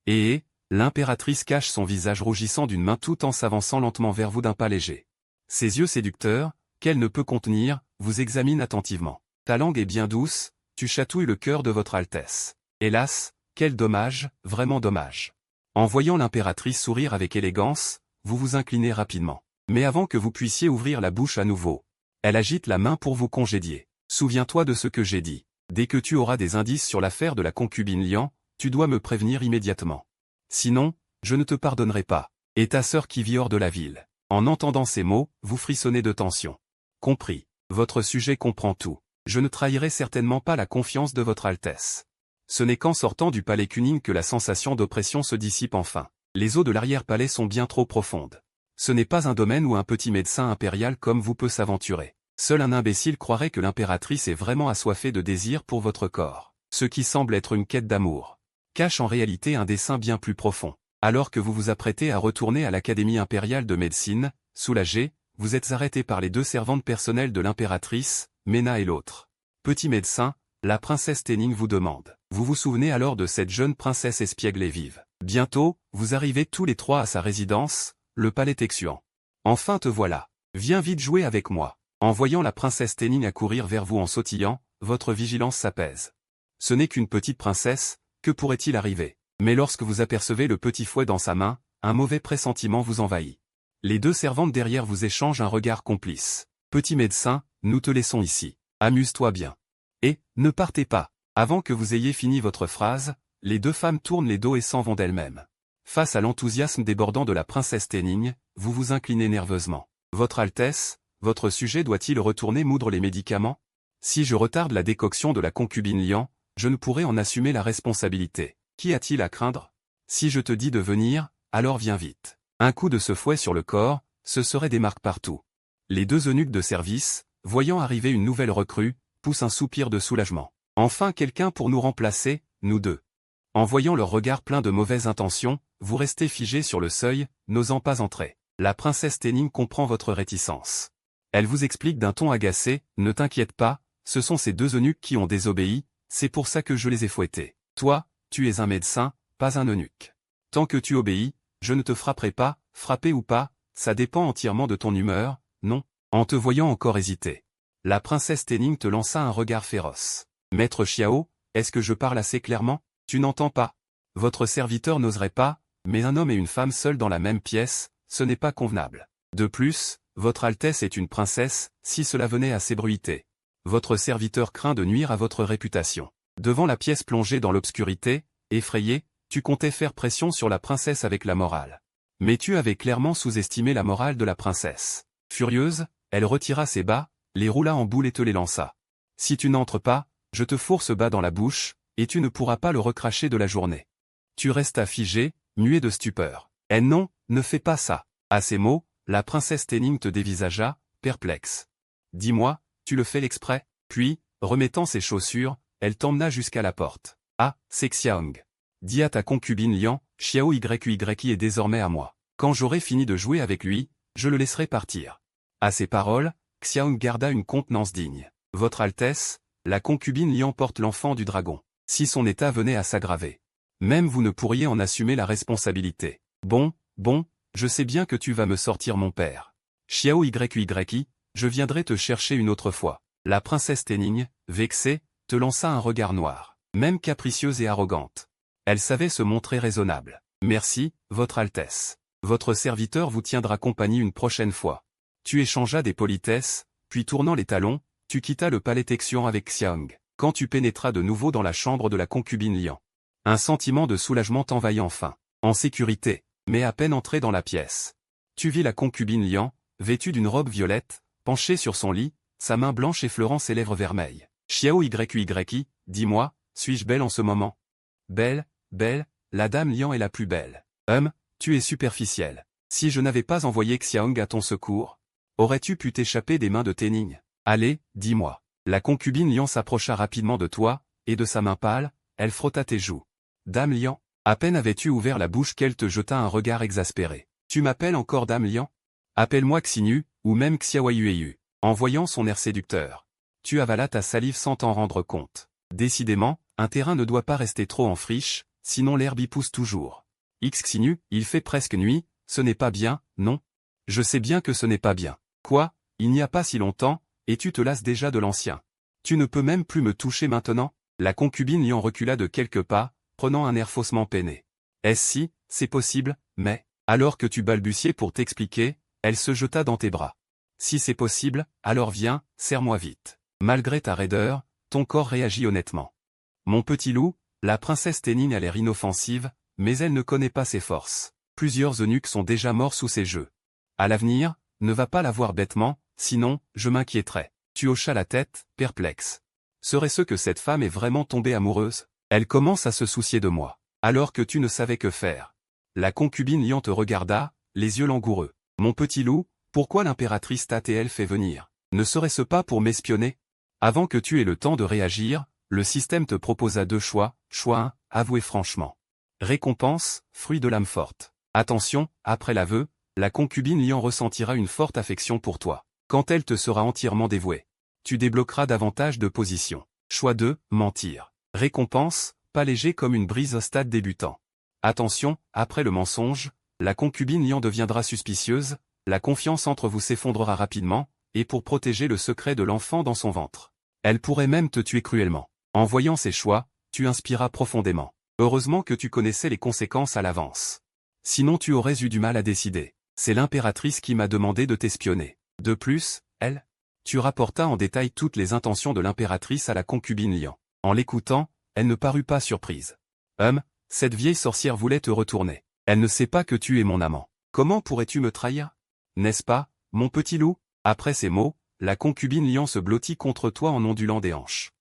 Et, l'impératrice cache son visage rougissant d'une main tout en s'avançant lentement vers vous d'un pas léger. Ses yeux séducteurs, qu'elle ne peut contenir, vous examinent attentivement. Ta langue est bien douce, tu chatouilles le cœur de votre Altesse. Hélas, quel dommage, vraiment dommage. En voyant l'impératrice sourire avec élégance, vous vous inclinez rapidement. Mais avant que vous puissiez ouvrir la bouche à nouveau, elle agite la main pour vous congédier. Souviens-toi de ce que j'ai dit. Dès que tu auras des indices sur l'affaire de la concubine Lian, tu dois me prévenir immédiatement. Sinon, je ne te pardonnerai pas. Et ta sœur qui vit hors de la ville. En entendant ces mots, vous frissonnez de tension. Compris. Votre sujet comprend tout. Je ne trahirai certainement pas la confiance de votre Altesse. Ce n'est qu'en sortant du palais Kuning que la sensation d'oppression se dissipe enfin. Les eaux de l'arrière-palais sont bien trop profondes. Ce n'est pas un domaine où un petit médecin impérial comme vous peut s'aventurer. Seul un imbécile croirait que l'impératrice est vraiment assoiffée de désir pour votre corps. Ce qui semble être une quête d'amour cache en réalité un dessein bien plus profond. Alors que vous vous apprêtez à retourner à l'Académie impériale de médecine, soulagé, vous êtes arrêté par les deux servantes personnelles de l'impératrice, Mena et l'autre. Petit médecin, la princesse Tenning vous demande. Vous vous souvenez alors de cette jeune princesse espiègle et vive. Bientôt, vous arrivez tous les trois à sa résidence, le palais Texuan. Enfin te voilà. Viens vite jouer avec moi. En voyant la princesse Tenning accourir vers vous en sautillant, votre vigilance s'apaise. Ce n'est qu'une petite princesse, que pourrait-il arriver? Mais lorsque vous apercevez le petit fouet dans sa main, un mauvais pressentiment vous envahit. Les deux servantes derrière vous échangent un regard complice. Petit médecin, nous te laissons ici. Amuse-toi bien. Et, ne partez pas. Avant que vous ayez fini votre phrase, les deux femmes tournent les dos et s'en vont d'elles-mêmes. Face à l'enthousiasme débordant de la princesse Tenning, vous vous inclinez nerveusement. Votre Altesse, votre sujet doit-il retourner moudre les médicaments? Si je retarde la décoction de la concubine Lian, je ne pourrai en assumer la responsabilité. Qu'y a-t-il à craindre? Si je te dis de venir, alors viens vite. Un coup de ce fouet sur le corps, ce serait des marques partout. Les deux eunuques de service, voyant arriver une nouvelle recrue, poussent un soupir de soulagement. Enfin quelqu'un pour nous remplacer, nous deux. En voyant leur regard plein de mauvaises intentions, vous restez figé sur le seuil, n'osant pas entrer. La princesse Téning comprend votre réticence. Elle vous explique d'un ton agacé, ne t'inquiète pas, ce sont ces deux eunuques qui ont désobéi, c'est pour ça que je les ai fouettés. Toi, tu es un médecin, pas un eunuque. Tant que tu obéis, je ne te frapperai pas, frapper ou pas, ça dépend entièrement de ton humeur, non. En te voyant encore hésiter, la princesse Téning te lança un regard féroce. Maître Xiao, est-ce que je parle assez clairement? Tu n'entends pas. Votre serviteur n'oserait pas, mais un homme et une femme seuls dans la même pièce, ce n'est pas convenable. De plus, votre Altesse est une princesse, si cela venait à s'ébruiter. Votre serviteur craint de nuire à votre réputation. Devant la pièce plongée dans l'obscurité, effrayé, tu comptais faire pression sur la princesse avec la morale. Mais tu avais clairement sous-estimé la morale de la princesse. Furieuse, elle retira ses bas, les roula en boule et te les lança. Si tu n'entres pas, je te fourre ce bas dans la bouche, et tu ne pourras pas le recracher de la journée. Tu restas figé, muet de stupeur. Eh non, ne fais pas ça. À ces mots, la princesse Téning te dévisagea, perplexe. Dis-moi, tu le fais l'exprès? Puis, remettant ses chaussures, elle t'emmena jusqu'à la porte. Ah, c'est Xiaong. Dis à ta concubine Lian, Xiao YY est désormais à moi. Quand j'aurai fini de jouer avec lui, je le laisserai partir. À ces paroles, Xiaong garda une contenance digne. Votre Altesse, la concubine Lian porte l'enfant du dragon. Si son état venait à s'aggraver, même vous ne pourriez en assumer la responsabilité. Bon, je sais bien que tu vas me sortir mon père. Xiao YY, je viendrai te chercher une autre fois. La princesse Téning, vexée, te lança un regard noir, même capricieuse et arrogante. Elle savait se montrer raisonnable. Merci, votre Altesse. Votre serviteur vous tiendra compagnie une prochaine fois. Tu échangeas des politesses, puis tournant les talons, tu quittas le palais Texian avec Xiaong. Quand tu pénétras de nouveau dans la chambre de la concubine Lian, un sentiment de soulagement t'envahit enfin. En sécurité, mais à peine entré dans la pièce, tu vis la concubine Lian, vêtue d'une robe violette, penchée sur son lit, sa main blanche effleurant ses lèvres vermeilles. Xiao YY, dis-moi, suis-je belle en ce moment? Belle, la dame Lian est la plus belle. Tu es superficielle. Si je n'avais pas envoyé Xiaong à ton secours, aurais-tu pu t'échapper des mains de Téning? Allez, dis-moi. La concubine Lian s'approcha rapidement de toi, et de sa main pâle, elle frotta tes joues. Dame Lian, à peine avais-tu ouvert la bouche qu'elle te jeta un regard exaspéré. Tu m'appelles encore Dame Lian? Appelle-moi Xinu, ou même Xiaoyueyu. En voyant son air séducteur, tu avalas ta salive sans t'en rendre compte. Décidément, un terrain ne doit pas rester trop en friche, sinon l'herbe y pousse toujours. Xinu, il fait presque nuit, ce n'est pas bien, non? Je sais bien que ce n'est pas bien. Quoi, il n'y a pas si longtemps, et tu te lasses déjà de l'ancien. Tu ne peux même plus me toucher maintenant? La concubine Lian recula de quelques pas, prenant un air faussement peiné. Est-ce si, c'est possible, mais, alors que tu balbutiais pour t'expliquer, elle se jeta dans tes bras. Si c'est possible, alors viens, serre-moi vite. Malgré ta raideur, ton corps réagit honnêtement. Mon petit loup, la princesse Téning a l'air inoffensive, mais elle ne connaît pas ses forces. Plusieurs eunuques sont déjà morts sous ses jeux. À l'avenir, ne va pas la voir bêtement, sinon, je m'inquiéterai. Tu hochas la tête, perplexe. Serait-ce que cette femme est vraiment tombée amoureuse? Elle commence à se soucier de moi. Alors que tu ne savais que faire. La concubine Lian te regarda, les yeux langoureux. Mon petit loup, pourquoi l'impératrice t'a-t-elle fait venir? Ne serait-ce pas pour m'espionner? Avant que tu aies le temps de réagir, le système te proposa deux choix. Choix 1, avouez franchement. Récompense, fruit de l'âme forte. Attention, après l'aveu, la concubine Lian ressentira une forte affection pour toi. Quand elle te sera entièrement dévouée, tu débloqueras davantage de positions. Choix 2, mentir. Récompense, pas léger comme une brise au stade débutant. Attention, après le mensonge, la concubine Lian deviendra suspicieuse, la confiance entre vous s'effondrera rapidement, et pour protéger le secret de l'enfant dans son ventre, elle pourrait même te tuer cruellement. En voyant ces choix, tu inspiras profondément. Heureusement que tu connaissais les conséquences à l'avance. Sinon tu aurais eu du mal à décider. C'est l'impératrice qui m'a demandé de t'espionner. De plus, tu rapportas en détail toutes les intentions de l'impératrice à la concubine Lian. En l'écoutant, elle ne parut pas surprise. Cette vieille sorcière voulait te retourner. Elle ne sait pas que tu es mon amant. Comment pourrais-tu me trahir? N'est-ce pas, mon petit loup? Après ces mots, la concubine Lian se blottit contre toi en ondulant des hanches.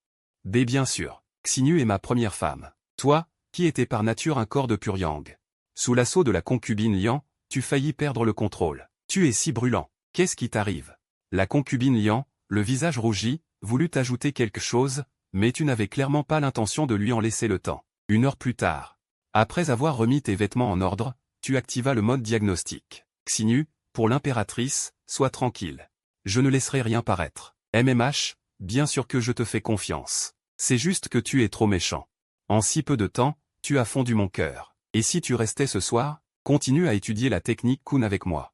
Bien sûr, Xinu est ma première femme. Toi, qui étais par nature un corps de pur yang. Sous l'assaut de la concubine Lian, tu faillis perdre le contrôle. Tu es si brûlant. Qu'est-ce qui t'arrive? La concubine Lian, le visage rougi, voulut ajouter quelque chose, mais tu n'avais clairement pas l'intention de lui en laisser le temps. 1 heure plus tard. Après avoir remis tes vêtements en ordre, tu activas le mode diagnostic. Xinu, pour l'impératrice, sois tranquille. Je ne laisserai rien paraître. MMH, bien sûr que je te fais confiance. C'est juste que tu es trop méchant. En si peu de temps, tu as fondu mon cœur. Et si tu restais ce soir, continue à étudier la technique Kun avec moi.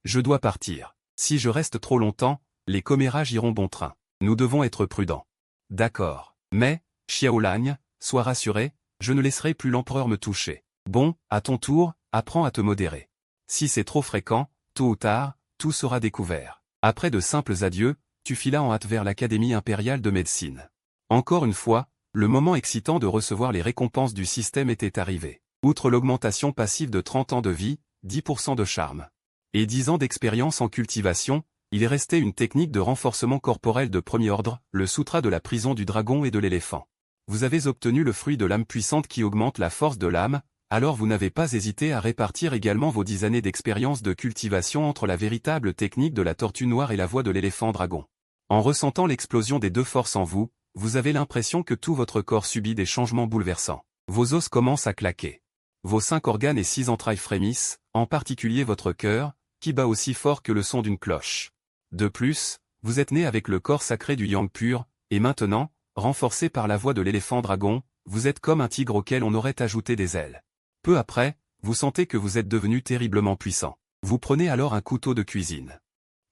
Je dois partir. Si je reste trop longtemps, les commérages iront bon train. Nous devons être prudents. D'accord. Mais, Xiaolang, sois rassuré, je ne laisserai plus l'empereur me toucher. Bon, à ton tour, apprends à te modérer. Si c'est trop fréquent, tôt ou tard, tout sera découvert. Après de simples adieux, tu filas en hâte vers l'Académie impériale de médecine. Encore une fois, le moment excitant de recevoir les récompenses du système était arrivé. Outre l'augmentation passive de 30 ans de vie, 10% de charme et 10 ans d'expérience en cultivation, il est resté une technique de renforcement corporel de premier ordre, le sutra de la prison du dragon et de l'éléphant. Vous avez obtenu le fruit de l'âme puissante qui augmente la force de l'âme, alors vous n'avez pas hésité à répartir également vos 10 années d'expérience de cultivation entre la véritable technique de la tortue noire et la voie de l'éléphant dragon. En ressentant l'explosion des deux forces en vous, vous avez l'impression que tout votre corps subit des changements bouleversants. Vos os commencent à claquer. Vos 5 organes et 6 entrailles frémissent, en particulier votre cœur, qui bat aussi fort que le son d'une cloche. De plus, vous êtes né avec le corps sacré du yang pur, et maintenant, renforcé par la voix de l'éléphant dragon, vous êtes comme un tigre auquel on aurait ajouté des ailes. Peu après, vous sentez que vous êtes devenu terriblement puissant. Vous prenez alors un couteau de cuisine.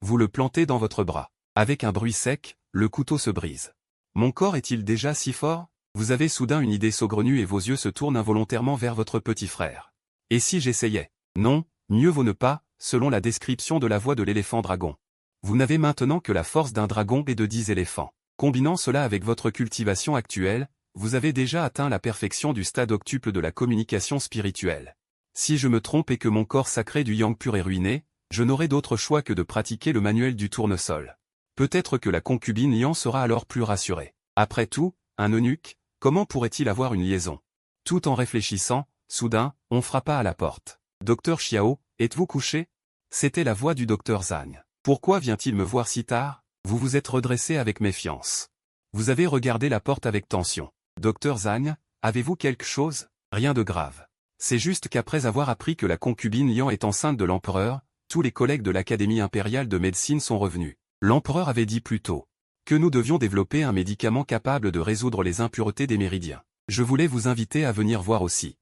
Vous le plantez dans votre bras. Avec un bruit sec, le couteau se brise. Mon corps est-il déjà si fort? Vous avez soudain une idée saugrenue et vos yeux se tournent involontairement vers votre petit frère. Et si j'essayais? Non, mieux vaut ne pas, selon la description de la voix de l'éléphant dragon. Vous n'avez maintenant que la force d'un dragon et de 10 éléphants. Combinant cela avec votre cultivation actuelle, vous avez déjà atteint la perfection du stade octuple de la communication spirituelle. Si je me trompe et que mon corps sacré du yang pur est ruiné, je n'aurai d'autre choix que de pratiquer le manuel du tournesol. Peut-être que la concubine Lian sera alors plus rassurée. Après tout, un eunuque, comment pourrait-il avoir une liaison? Tout en réfléchissant, soudain, on frappa à la porte. Docteur Xiao, êtes-vous couché? C'était la voix du docteur Zhang. Pourquoi vient-il me voir si tard? Vous vous êtes redressé avec méfiance. Vous avez regardé la porte avec tension. Docteur Zhang, avez-vous quelque chose? Rien de grave. C'est juste qu'après avoir appris que la concubine Lian est enceinte de l'empereur, tous les collègues de l'Académie impériale de médecine sont revenus. L'empereur avait dit plus tôt que nous devions développer un médicament capable de résoudre les impuretés des méridiens. Je voulais vous inviter à venir voir aussi.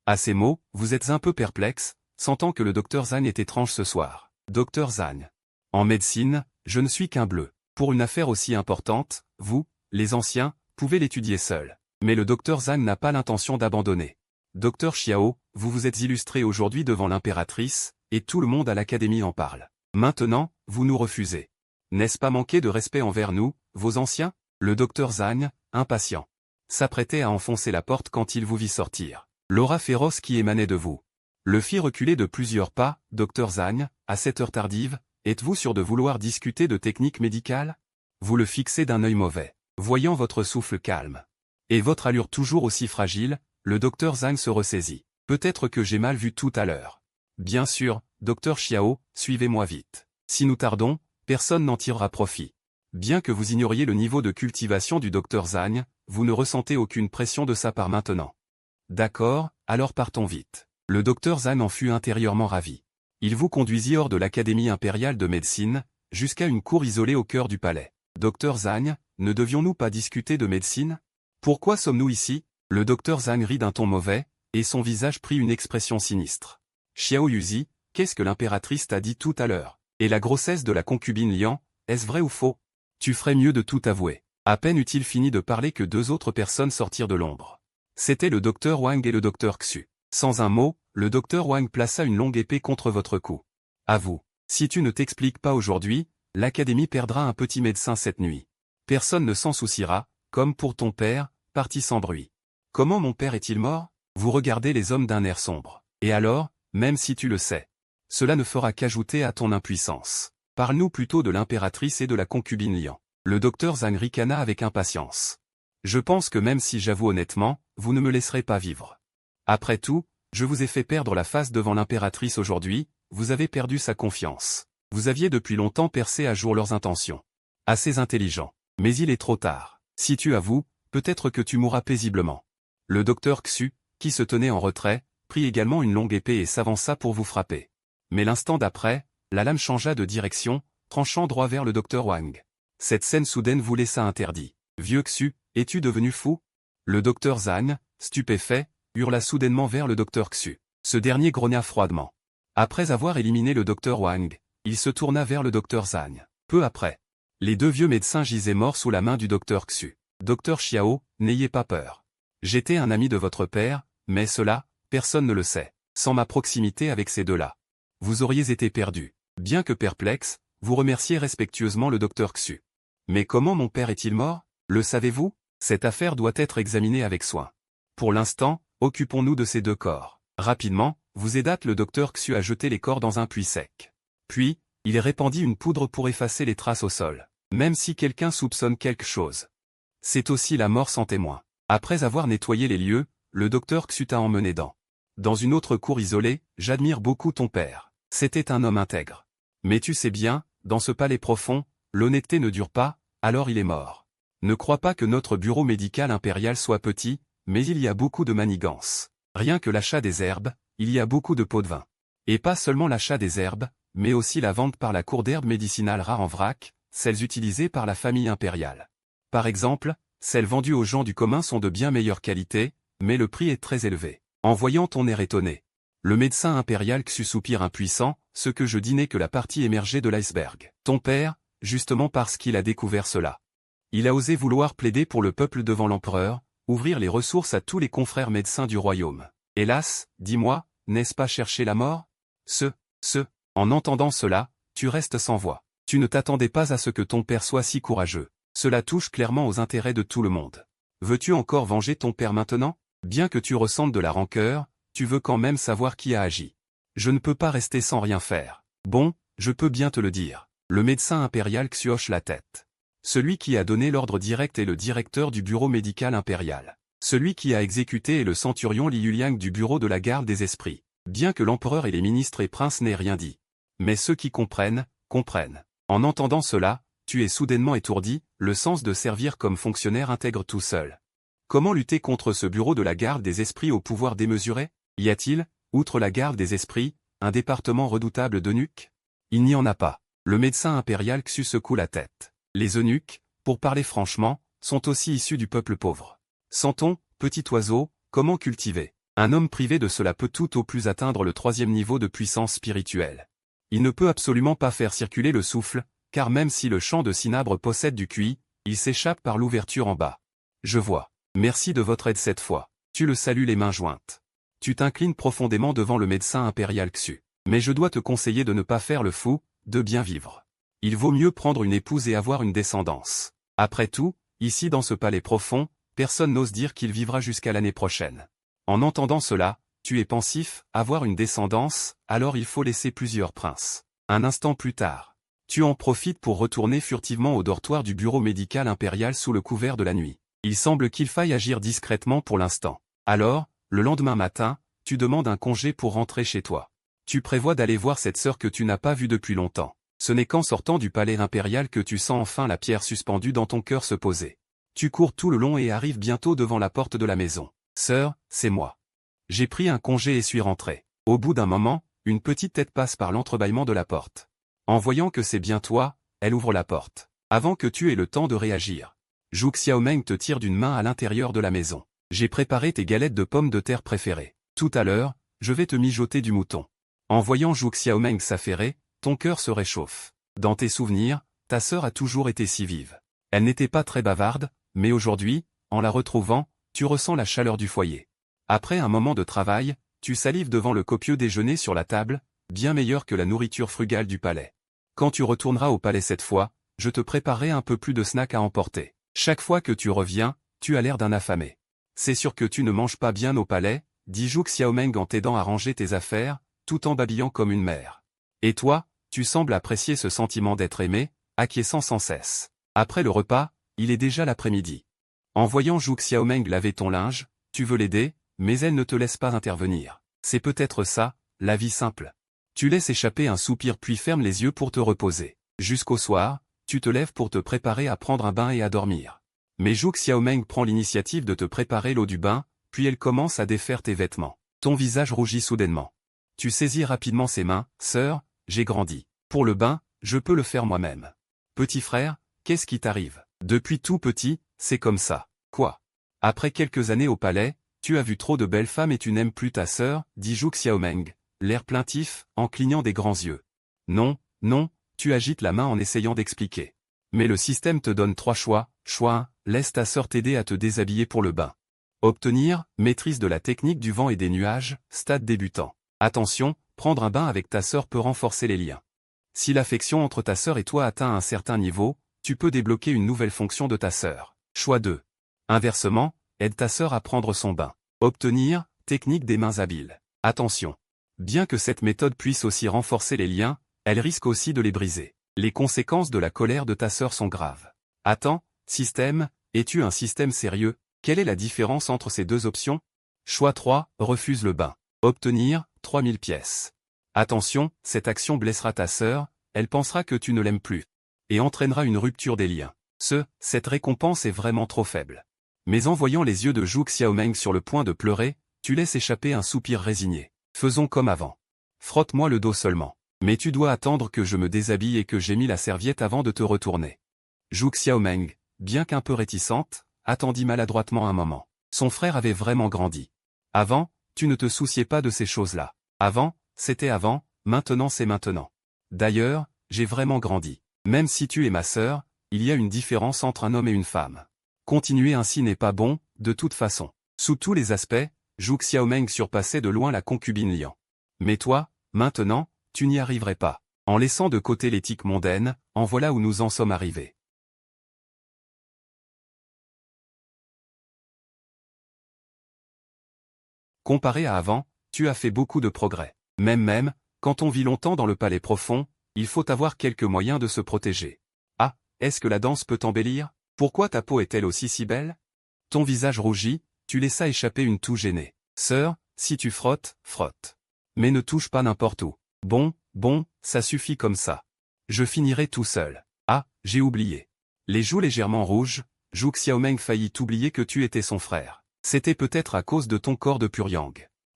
À ces mots, vous êtes un peu perplexe, sentant que le docteur Zhang est étrange ce soir. Docteur Zhang. En médecine, je ne suis qu'un bleu. Pour une affaire aussi importante, vous, les anciens, pouvez l'étudier seul. Mais le docteur Zhang n'a pas l'intention d'abandonner. Docteur Xiao, vous vous êtes illustré aujourd'hui devant l'impératrice, et tout le monde à l'académie en parle. Maintenant, vous nous refusez. N'est-ce pas manquer de respect envers nous, vos anciens? Le docteur Zhang, impatient, s'apprêtait à enfoncer la porte quand il vous vit sortir. L'aura féroce qui émanait de vous le fit reculer de plusieurs pas. Docteur Zhang, à cette heure tardive, êtes-vous sûr de vouloir discuter de technique médicale? Vous le fixez d'un œil mauvais. Voyant votre souffle calme et votre allure toujours aussi fragile, le docteur Zhang se ressaisit. Peut-être que j'ai mal vu tout à l'heure. Bien sûr, docteur Xiao, suivez-moi vite. Si nous tardons, personne n'en tirera profit. Bien que vous ignoriez le niveau de cultivation du docteur Zhang, vous ne ressentez aucune pression de sa part maintenant. D'accord, alors partons vite. Le docteur Zhang en fut intérieurement ravi. Il vous conduisit hors de l'Académie impériale de médecine, jusqu'à une cour isolée au cœur du palais. Docteur Zhang, ne devions-nous pas discuter de médecine? Pourquoi sommes-nous ici? Le docteur Zhang rit d'un ton mauvais, et son visage prit une expression sinistre. Xiao Yuzi, qu'est-ce que l'impératrice t'a dit tout à l'heure? Et la grossesse de la concubine Lian, est-ce vrai ou faux? Tu ferais mieux de tout avouer. À peine eut-il fini de parler que deux autres personnes sortirent de l'ombre. C'était le docteur Wang et le docteur Xu. Sans un mot, le docteur Wang plaça une longue épée contre votre cou. À vous. Si tu ne t'expliques pas aujourd'hui, l'Académie perdra un petit médecin cette nuit. Personne ne s'en souciera, comme pour ton père, parti sans bruit. Comment mon père est-il mort? Vous regardez les hommes d'un air sombre. Et alors, même si tu le sais, cela ne fera qu'ajouter à ton impuissance. Parle-nous plutôt de l'impératrice et de la concubine Lian. Le docteur Zhang ricana avec impatience. Je pense que même si j'avoue honnêtement, vous ne me laisserez pas vivre. Après tout, je vous ai fait perdre la face devant l'impératrice aujourd'hui, vous avez perdu sa confiance. Vous aviez depuis longtemps percé à jour leurs intentions. Assez intelligent. Mais il est trop tard. Si tu avoues, peut-être que tu mourras paisiblement. Le docteur Xu, qui se tenait en retrait, prit également une longue épée et s'avança pour vous frapper. Mais l'instant d'après, la lame changea de direction, tranchant droit vers le docteur Wang. Cette scène soudaine vous laissa interdit. « Vieux Xu, es-tu devenu fou ?» Le docteur Zhang, stupéfait, hurla soudainement vers le docteur Xu. Ce dernier grogna froidement. Après avoir éliminé le docteur Wang, il se tourna vers le docteur Zhang. Peu après, les deux vieux médecins gisaient morts sous la main du docteur Xu. « Docteur Xiao, n'ayez pas peur. J'étais un ami de votre père, mais cela, personne ne le sait. Sans ma proximité avec ces deux-là, vous auriez été perdu. » Bien que perplexe, vous remerciez respectueusement le docteur Xu. « Mais comment mon père est-il mort? Le savez-vous? Cette affaire doit être examinée avec soin. Pour l'instant, occupons-nous de ces deux corps. » Rapidement, vous aidâtes le docteur Xu à jeter les corps dans un puits sec. Puis, il répandit une poudre pour effacer les traces au sol. Même si quelqu'un soupçonne quelque chose, c'est aussi la mort sans témoin. Après avoir nettoyé les lieux, le docteur Xu t'a emmené dans une autre cour isolée. « J'admire beaucoup ton père. C'était un homme intègre. Mais tu sais bien, dans ce palais profond, l'honnêteté ne dure pas, alors il est mort. Ne crois pas que notre bureau médical impérial soit petit, mais il y a beaucoup de manigances. Rien que l'achat des herbes, il y a beaucoup de pots de vin. Et pas seulement l'achat des herbes, mais aussi la vente par la cour d'herbes médicinales rares en vrac, celles utilisées par la famille impériale. Par exemple, celles vendues aux gens du commun sont de bien meilleure qualité, mais le prix est très élevé. » En voyant ton air étonné, le médecin impérial Xu soupire impuissant, « Ce que je dis n'est que la partie émergée de l'iceberg. Ton père, justement parce qu'il a découvert cela. Il a osé vouloir plaider pour le peuple devant l'empereur, ouvrir les ressources à tous les confrères médecins du royaume. Hélas, dis-moi, n'est-ce pas chercher la mort? En entendant cela, tu restes sans voix. Tu ne t'attendais pas à ce que ton père soit si courageux. Cela touche clairement aux intérêts de tout le monde. Veux-tu encore venger ton père maintenant? Bien que tu ressentes de la rancœur, tu veux quand même savoir qui a agi. Je ne peux pas rester sans rien faire. Bon, je peux bien te le dire. » Le médecin impérial Xu hoche la tête. Celui qui a donné l'ordre direct est le directeur du bureau médical impérial. Celui qui a exécuté est le centurion Li Yuliang du bureau de la garde des esprits. Bien que l'empereur et les ministres et princes n'aient rien dit. Mais ceux qui comprennent, comprennent. En entendant cela, tu es soudainement étourdi, le sens de servir comme fonctionnaire intègre tout seul. Comment lutter contre ce bureau de la garde des esprits au pouvoir démesuré? Y a-t-il, outre la garde des esprits, un département redoutable d'eunuques? Il n'y en a pas. Le médecin impérial Xu secoue la tête. Les eunuques, pour parler franchement, sont aussi issus du peuple pauvre. Sentons, petit oiseau, comment cultiver. Un homme privé de cela peut tout au plus atteindre le 3e niveau de puissance spirituelle. Il ne peut absolument pas faire circuler le souffle, car même si le champ de cinabre possède du QI, il s'échappe par l'ouverture en bas. Je vois. Merci de votre aide cette fois. Tu le salues les mains jointes. Tu t'inclines profondément devant le médecin impérial Xu. Mais je dois te conseiller de ne pas faire le fou, de bien vivre. Il vaut mieux prendre une épouse et avoir une descendance. Après tout, ici dans ce palais profond, personne n'ose dire qu'il vivra jusqu'à l'année prochaine. En entendant cela, tu es pensif, avoir une descendance, alors il faut laisser plusieurs princes. Un instant plus tard, tu en profites pour retourner furtivement au dortoir du bureau médical impérial sous le couvert de la nuit. Il semble qu'il faille agir discrètement pour l'instant. Alors, le lendemain matin, tu demandes un congé pour rentrer chez toi. Tu prévois d'aller voir cette sœur que tu n'as pas vue depuis longtemps. Ce n'est qu'en sortant du palais impérial que tu sens enfin la pierre suspendue dans ton cœur se poser. Tu cours tout le long et arrives bientôt devant la porte de la maison. « Sœur, c'est moi. J'ai pris un congé et suis rentré. » Au bout d'un moment, une petite tête passe par l'entrebâillement de la porte. En voyant que c'est bien toi, elle ouvre la porte. Avant que tu aies le temps de réagir, Zhu Xiaomeng te tire d'une main à l'intérieur de la maison. « J'ai préparé tes galettes de pommes de terre préférées. Tout à l'heure, je vais te mijoter du mouton. » En voyant Zhu Xiaomeng s'affairer, ton cœur se réchauffe. Dans tes souvenirs, ta sœur a toujours été si vive. Elle n'était pas très bavarde, mais aujourd'hui, en la retrouvant, tu ressens la chaleur du foyer. Après un moment de travail, tu salives devant le copieux déjeuner sur la table, bien meilleur que la nourriture frugale du palais. Quand tu retourneras au palais cette fois, je te préparerai un peu plus de snacks à emporter. Chaque fois que tu reviens, tu as l'air d'un affamé. C'est sûr que tu ne manges pas bien au palais, dit Zhu Xiaomeng en t'aidant à ranger tes affaires, tout en babillant comme une mère. Et toi, tu sembles apprécier ce sentiment d'être aimé, acquiesçant sans cesse. Après le repas, il est déjà l'après-midi. En voyant Zhu Xiaomeng laver ton linge, tu veux l'aider, mais elle ne te laisse pas intervenir. C'est peut-être ça, la vie simple. Tu laisses échapper un soupir puis fermes les yeux pour te reposer. Jusqu'au soir, tu te lèves pour te préparer à prendre un bain et à dormir. Mais Zhu Xiaomeng prend l'initiative de te préparer l'eau du bain, puis elle commence à défaire tes vêtements. Ton visage rougit soudainement. Tu saisis rapidement ses mains. Sœur, j'ai grandi. Pour le bain, je peux le faire moi-même. Petit frère, qu'est-ce qui t'arrive? Depuis tout petit, c'est comme ça. Quoi? Après quelques années au palais, tu as vu trop de belles femmes et tu n'aimes plus ta sœur, dit Zhu Xiaomeng, l'air plaintif, en clignant des grands yeux. Non, non, tu agites la main en essayant d'expliquer. Mais le système te donne 3 choix. Choix 1, laisse ta sœur t'aider à te déshabiller pour le bain. Obtenir, maîtrise de la technique du vent et des nuages, stade débutant. Attention, prendre un bain avec ta sœur peut renforcer les liens. Si l'affection entre ta sœur et toi atteint un certain niveau, tu peux débloquer une nouvelle fonction de ta sœur. Choix 2. Inversement, aide ta sœur à prendre son bain. Obtenir, technique des mains habiles. Attention. Bien que cette méthode puisse aussi renforcer les liens, elle risque aussi de les briser. Les conséquences de la colère de ta sœur sont graves. Attends, système, es-tu un système sérieux? Quelle est la différence entre ces deux options? Choix 3, refuse le bain. Obtenir, 3000 pièces. Attention, cette action blessera ta sœur, elle pensera que tu ne l'aimes plus. Et entraînera une rupture des liens. Cette récompense est vraiment trop faible. Mais en voyant les yeux de Zhu Xiaomeng sur le point de pleurer, tu laisses échapper un soupir résigné. Faisons comme avant. Frotte-moi le dos seulement. Mais tu dois attendre que je me déshabille et que j'ai mis la serviette avant de te retourner. Zhu Xiaomeng, bien qu'un peu réticente, attendit maladroitement un moment. Son frère avait vraiment grandi. Avant, tu ne te souciais pas de ces choses-là. Avant, c'était avant, maintenant c'est maintenant. D'ailleurs, j'ai vraiment grandi. Même si tu es ma sœur, il y a une différence entre un homme et une femme. Continuer ainsi n'est pas bon, de toute façon. Sous tous les aspects, Zhu Xiaomeng surpassait de loin la concubine Lian. Mais toi, maintenant, tu n'y arriverais pas. En laissant de côté l'éthique mondaine, en voilà où nous en sommes arrivés. Comparé à avant, tu as fait beaucoup de progrès. Même, quand on vit longtemps dans le palais profond, il faut avoir quelques moyens de se protéger. Ah, est-ce que la danse peut t'embellir? Pourquoi ta peau est-elle aussi si belle? Ton visage rougit, tu laissas échapper une toux gênée. Sœur, si tu frottes, frotte. Mais ne touche pas n'importe où. Bon, ça suffit comme ça. Je finirai tout seul. Ah, j'ai oublié. Les joues légèrement rouges, Zhu Xiaomeng faillit oublier que tu étais son frère. C'était peut-être à cause de ton corps de Puryang.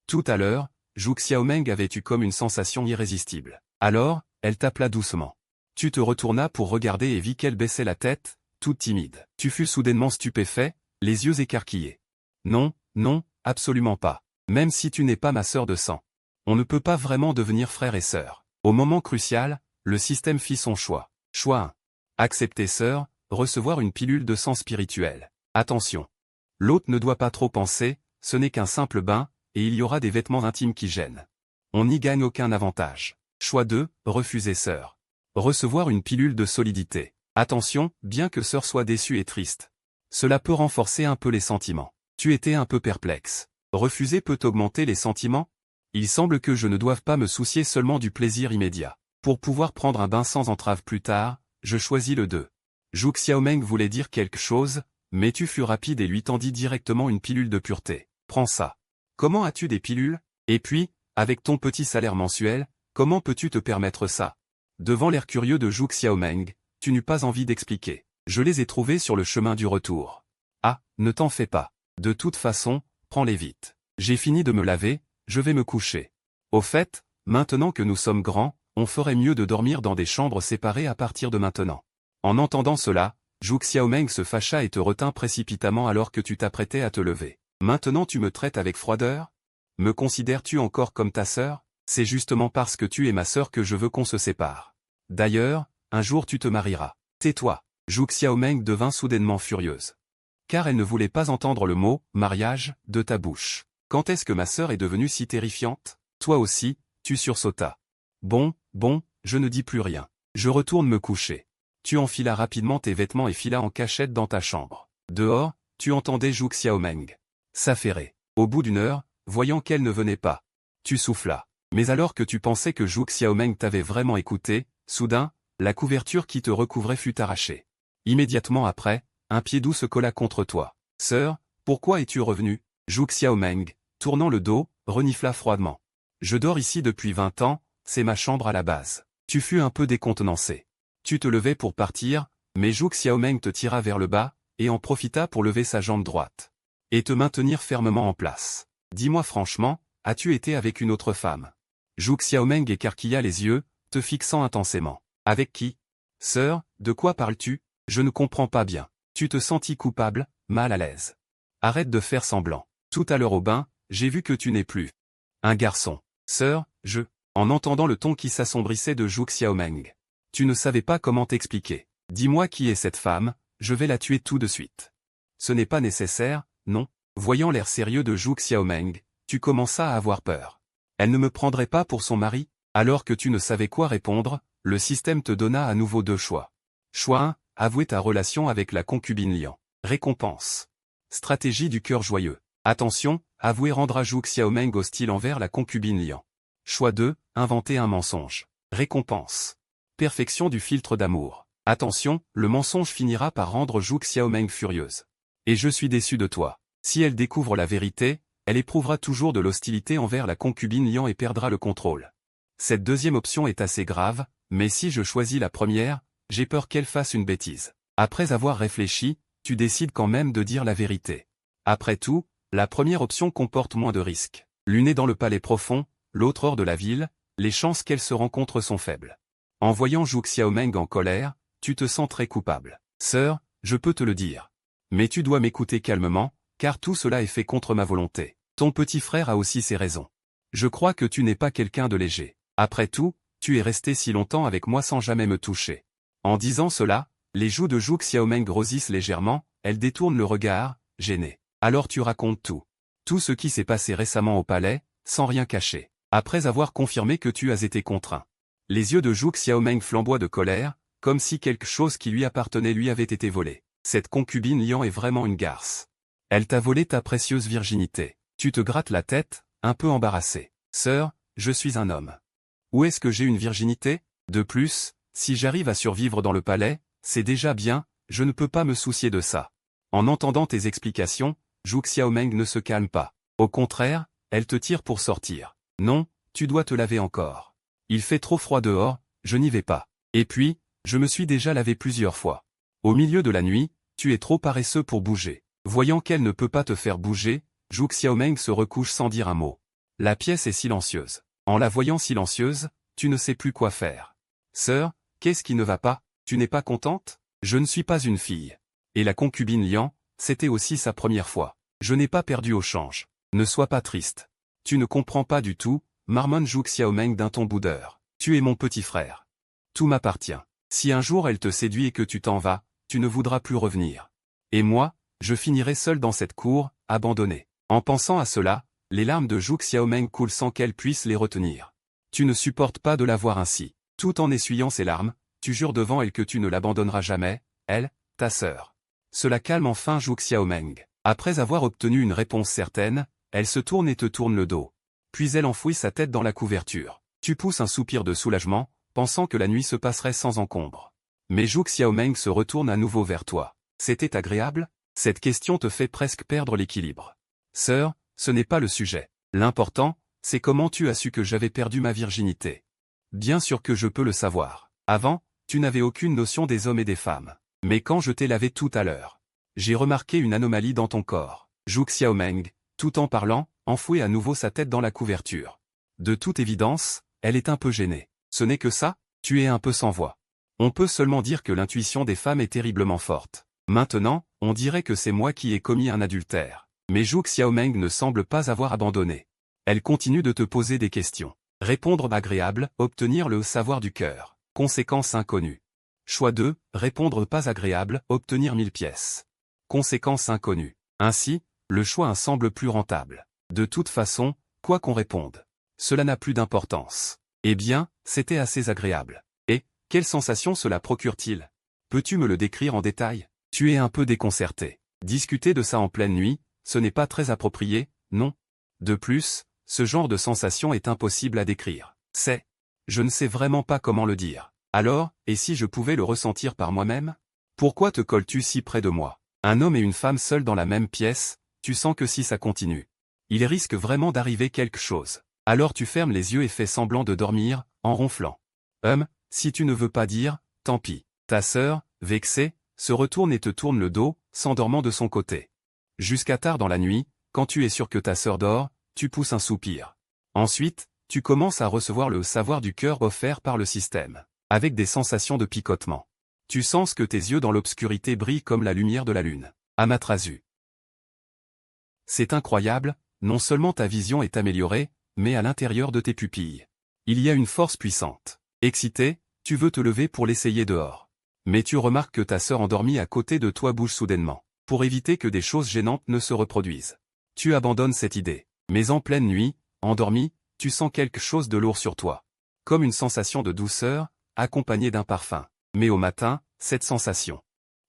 Tout à l'heure, Zhu Xiaomeng avait eu comme une sensation irrésistible. Alors, elle t'appela doucement. Tu te retournas pour regarder et vis qu'elle baissait la tête, toute timide. Tu fus soudainement stupéfait, les yeux écarquillés. Non, absolument pas. Même si tu n'es pas ma sœur de sang. On ne peut pas vraiment devenir frère et sœur. Au moment crucial, le système fit son choix. Choix 1. Accepter sœur, recevoir une pilule de sang spirituel. Attention. L'hôte ne doit pas trop penser, ce n'est qu'un simple bain, et il y aura des vêtements intimes qui gênent. On n'y gagne aucun avantage. Choix 2, refuser sœur. Recevoir une pilule de solidité. Attention, bien que sœur soit déçue et triste. Cela peut renforcer un peu les sentiments. Tu étais un peu perplexe. Refuser peut augmenter les sentiments? Il semble que je ne doive pas me soucier seulement du plaisir immédiat. Pour pouvoir prendre un bain sans entrave plus tard, je choisis le 2. Zhu Xiaomeng voulait dire quelque chose, mais tu fus rapide et lui tendis directement une pilule de pureté. Prends ça. Comment as-tu des pilules? Et puis, avec ton petit salaire mensuel, comment peux-tu te permettre ça? Devant l'air curieux de Zhu Xiaomeng, tu n'eus pas envie d'expliquer. Je les ai trouvés sur le chemin du retour. Ah, ne t'en fais pas. De toute façon, prends-les vite. J'ai fini de me laver, je vais me coucher. Au fait, maintenant que nous sommes grands, on ferait mieux de dormir dans des chambres séparées à partir de maintenant. En entendant cela, Zhu Xiaomeng se fâcha et te retint précipitamment alors que tu t'apprêtais à te lever. Maintenant tu me traites avec froideur? Me considères-tu encore comme ta sœur? C'est justement parce que tu es ma sœur que je veux qu'on se sépare. D'ailleurs, un jour tu te marieras. Tais-toi. Zhu Xiaomeng devint soudainement furieuse. Car elle ne voulait pas entendre le mot « mariage » de ta bouche. Quand est-ce que ma sœur est devenue si terrifiante? Toi aussi, tu sursautas. Bon, je ne dis plus rien. Je retourne me coucher. Tu enfilas rapidement tes vêtements et filas en cachette dans ta chambre. Dehors, tu entendais Zhu Xiaomeng s'affairer. Au bout d'une heure, voyant qu'elle ne venait pas, tu soufflas. Mais alors que tu pensais que Zhu Xiaomeng t'avait vraiment écouté, soudain, la couverture qui te recouvrait fut arrachée. Immédiatement après, un pied doux se colla contre toi. Sœur, pourquoi es-tu revenue? Zhu Xiaomeng, tournant le dos, renifla froidement. Je dors ici depuis 20 ans, c'est ma chambre à la base. Tu fus un peu décontenancé. Tu te levais pour partir, mais Zhu Xiaomeng te tira vers le bas, et en profita pour lever sa jambe droite. et te maintenir fermement en place. Dis-moi franchement, as-tu été avec une autre femme? Zhu Xiaomeng écarquilla les yeux, te fixant intensément. Avec qui? Sœur, de quoi parles-tu? Je ne comprends pas bien. Tu te sentis coupable, mal à l'aise. Arrête de faire semblant. Tout à l'heure au bain, j'ai vu que tu n'es plus un garçon. Sœur, en entendant le ton qui s'assombrissait de Zhu Xiaomeng. Tu ne savais pas comment t'expliquer. Dis-moi qui est cette femme, je vais la tuer tout de suite. Ce n'est pas nécessaire, non? Voyant l'air sérieux de Zhu Xiaomeng, tu commenças à avoir peur. Elle ne me prendrait pas pour son mari? Alors que tu ne savais quoi répondre, le système te donna à nouveau 2 choix. Choix 1, avouer ta relation avec la concubine Lian. Récompense. Stratégie du cœur joyeux. Attention, avouer rendra Zhu Xiaomeng hostile envers la concubine Lian. Choix 2, inventer un mensonge. Récompense. Perfection du filtre d'amour. Attention, le mensonge finira par rendre Zhu Xiaomeng furieuse. Et je suis déçu de toi. Si elle découvre la vérité, elle éprouvera toujours de l'hostilité envers la concubine Lian et perdra le contrôle. Cette deuxième option est assez grave, mais si je choisis la première, j'ai peur qu'elle fasse une bêtise. Après avoir réfléchi, tu décides quand même de dire la vérité. Après tout, la première option comporte moins de risques. L'une est dans le palais profond, l'autre hors de la ville, les chances qu'elles se rencontrent sont faibles. En voyant Zhu Xiaomeng en colère, tu te sens très coupable. Sœur, je peux te le dire. Mais tu dois m'écouter calmement, car tout cela est fait contre ma volonté. Ton petit frère a aussi ses raisons. Je crois que tu n'es pas quelqu'un de léger. Après tout, tu es resté si longtemps avec moi sans jamais me toucher. En disant cela, les joues de Zhu Xiaomeng grossissent légèrement, elle détourne le regard, gênée. Alors tu racontes tout. Tout ce qui s'est passé récemment au palais, sans rien cacher. Après avoir confirmé que tu as été contraint. Les yeux de Zhu Xiaomeng flamboient de colère, comme si quelque chose qui lui appartenait lui avait été volé. Cette concubine Lian est vraiment une garce. Elle t'a volé ta précieuse virginité. Tu te grattes la tête, un peu embarrassé. Sœur, je suis un homme. Où est-ce que j'ai une virginité? De plus, si j'arrive à survivre dans le palais, c'est déjà bien, je ne peux pas me soucier de ça. En entendant tes explications, Zhu Xiaomeng ne se calme pas. Au contraire, elle te tire pour sortir. Non, tu dois te laver encore. Il fait trop froid dehors, je n'y vais pas. Et puis, je me suis déjà lavé plusieurs fois. Au milieu de la nuit, tu es trop paresseux pour bouger. Voyant qu'elle ne peut pas te faire bouger, Zhu Xiaomeng se recouche sans dire un mot. La pièce est silencieuse. En la voyant silencieuse, tu ne sais plus quoi faire. Sœur, qu'est-ce qui ne va pas? Tu n'es pas contente? Je ne suis pas une fille. Et la concubine Lian, c'était aussi sa première fois. Je n'ai pas perdu au change. Ne sois pas triste. Tu ne comprends pas du tout, marmonne Zhu Xiaomeng d'un ton boudeur. Tu es mon petit frère. Tout m'appartient. Si un jour elle te séduit et que tu t'en vas, tu ne voudras plus revenir. Et moi, je finirai seul dans cette cour, abandonné. En pensant à cela, les larmes de Zhu Xiaomeng coulent sans qu'elle puisse les retenir. Tu ne supportes pas de la voir ainsi. Tout en essuyant ses larmes, tu jures devant elle que tu ne l'abandonneras jamais, elle, ta sœur. Cela calme enfin Zhu Xiaomeng. Après avoir obtenu une réponse certaine, elle se tourne et te tourne le dos. Puis elle enfouit sa tête dans la couverture. Tu pousses un soupir de soulagement, pensant que la nuit se passerait sans encombre. Mais Zhu Xiaomeng se retourne à nouveau vers toi. C'était agréable? Cette question te fait presque perdre l'équilibre. Sœur, ce n'est pas le sujet. L'important, c'est comment tu as su que j'avais perdu ma virginité. Bien sûr que je peux le savoir. Avant, tu n'avais aucune notion des hommes et des femmes. Mais quand je t'ai lavé tout à l'heure, j'ai remarqué une anomalie dans ton corps. Zhu Xiaomeng, tout en parlant, enfouit à nouveau sa tête dans la couverture. De toute évidence, elle est un peu gênée. Ce n'est que ça, tu es un peu sans voix. On peut seulement dire que l'intuition des femmes est terriblement forte. Maintenant, on dirait que c'est moi qui ai commis un adultère. Mais Zhu Xiaomeng ne semble pas avoir abandonné. Elle continue de te poser des questions. Répondre agréable, obtenir le savoir du cœur. Conséquence inconnue. Choix 2, répondre pas agréable, obtenir 1000 pièces. Conséquence inconnue. Ainsi, le choix 1 semble plus rentable. De toute façon, quoi qu'on réponde, cela n'a plus d'importance. Eh bien, c'était assez agréable. Et, quelle sensation cela procure-t-il? Peux-tu me le décrire en détail? Tu es un peu déconcerté. Discuter de ça en pleine nuit, ce n'est pas très approprié, non? De plus, ce genre de sensation est impossible à décrire. Je ne sais vraiment pas comment le dire. Alors, et si je pouvais le ressentir par moi-même? Pourquoi te colles-tu si près de moi? Un homme et une femme seuls dans la même pièce, tu sens que si ça continue, il risque vraiment d'arriver quelque chose. Alors tu fermes les yeux et fais semblant de dormir, en ronflant. Si tu ne veux pas dire, tant pis. Ta sœur, vexée, se retourne et te tourne le dos, s'endormant de son côté. Jusqu'à tard dans la nuit, quand tu es sûr que ta sœur dort, tu pousses un soupir. Ensuite, tu commences à recevoir le savoir du cœur offert par le système, avec des sensations de picotement. Tu sens que tes yeux dans l'obscurité brillent comme la lumière de la lune. Amaterasu. C'est incroyable, non seulement ta vision est améliorée, mais à l'intérieur de tes pupilles. Il y a une force puissante. Excité, tu veux te lever pour l'essayer dehors. Mais tu remarques que ta sœur endormie à côté de toi bouge soudainement, pour éviter que des choses gênantes ne se reproduisent. Tu abandonnes cette idée. Mais en pleine nuit, endormi, tu sens quelque chose de lourd sur toi. Comme une sensation de douceur, accompagnée d'un parfum. Mais au matin, cette sensation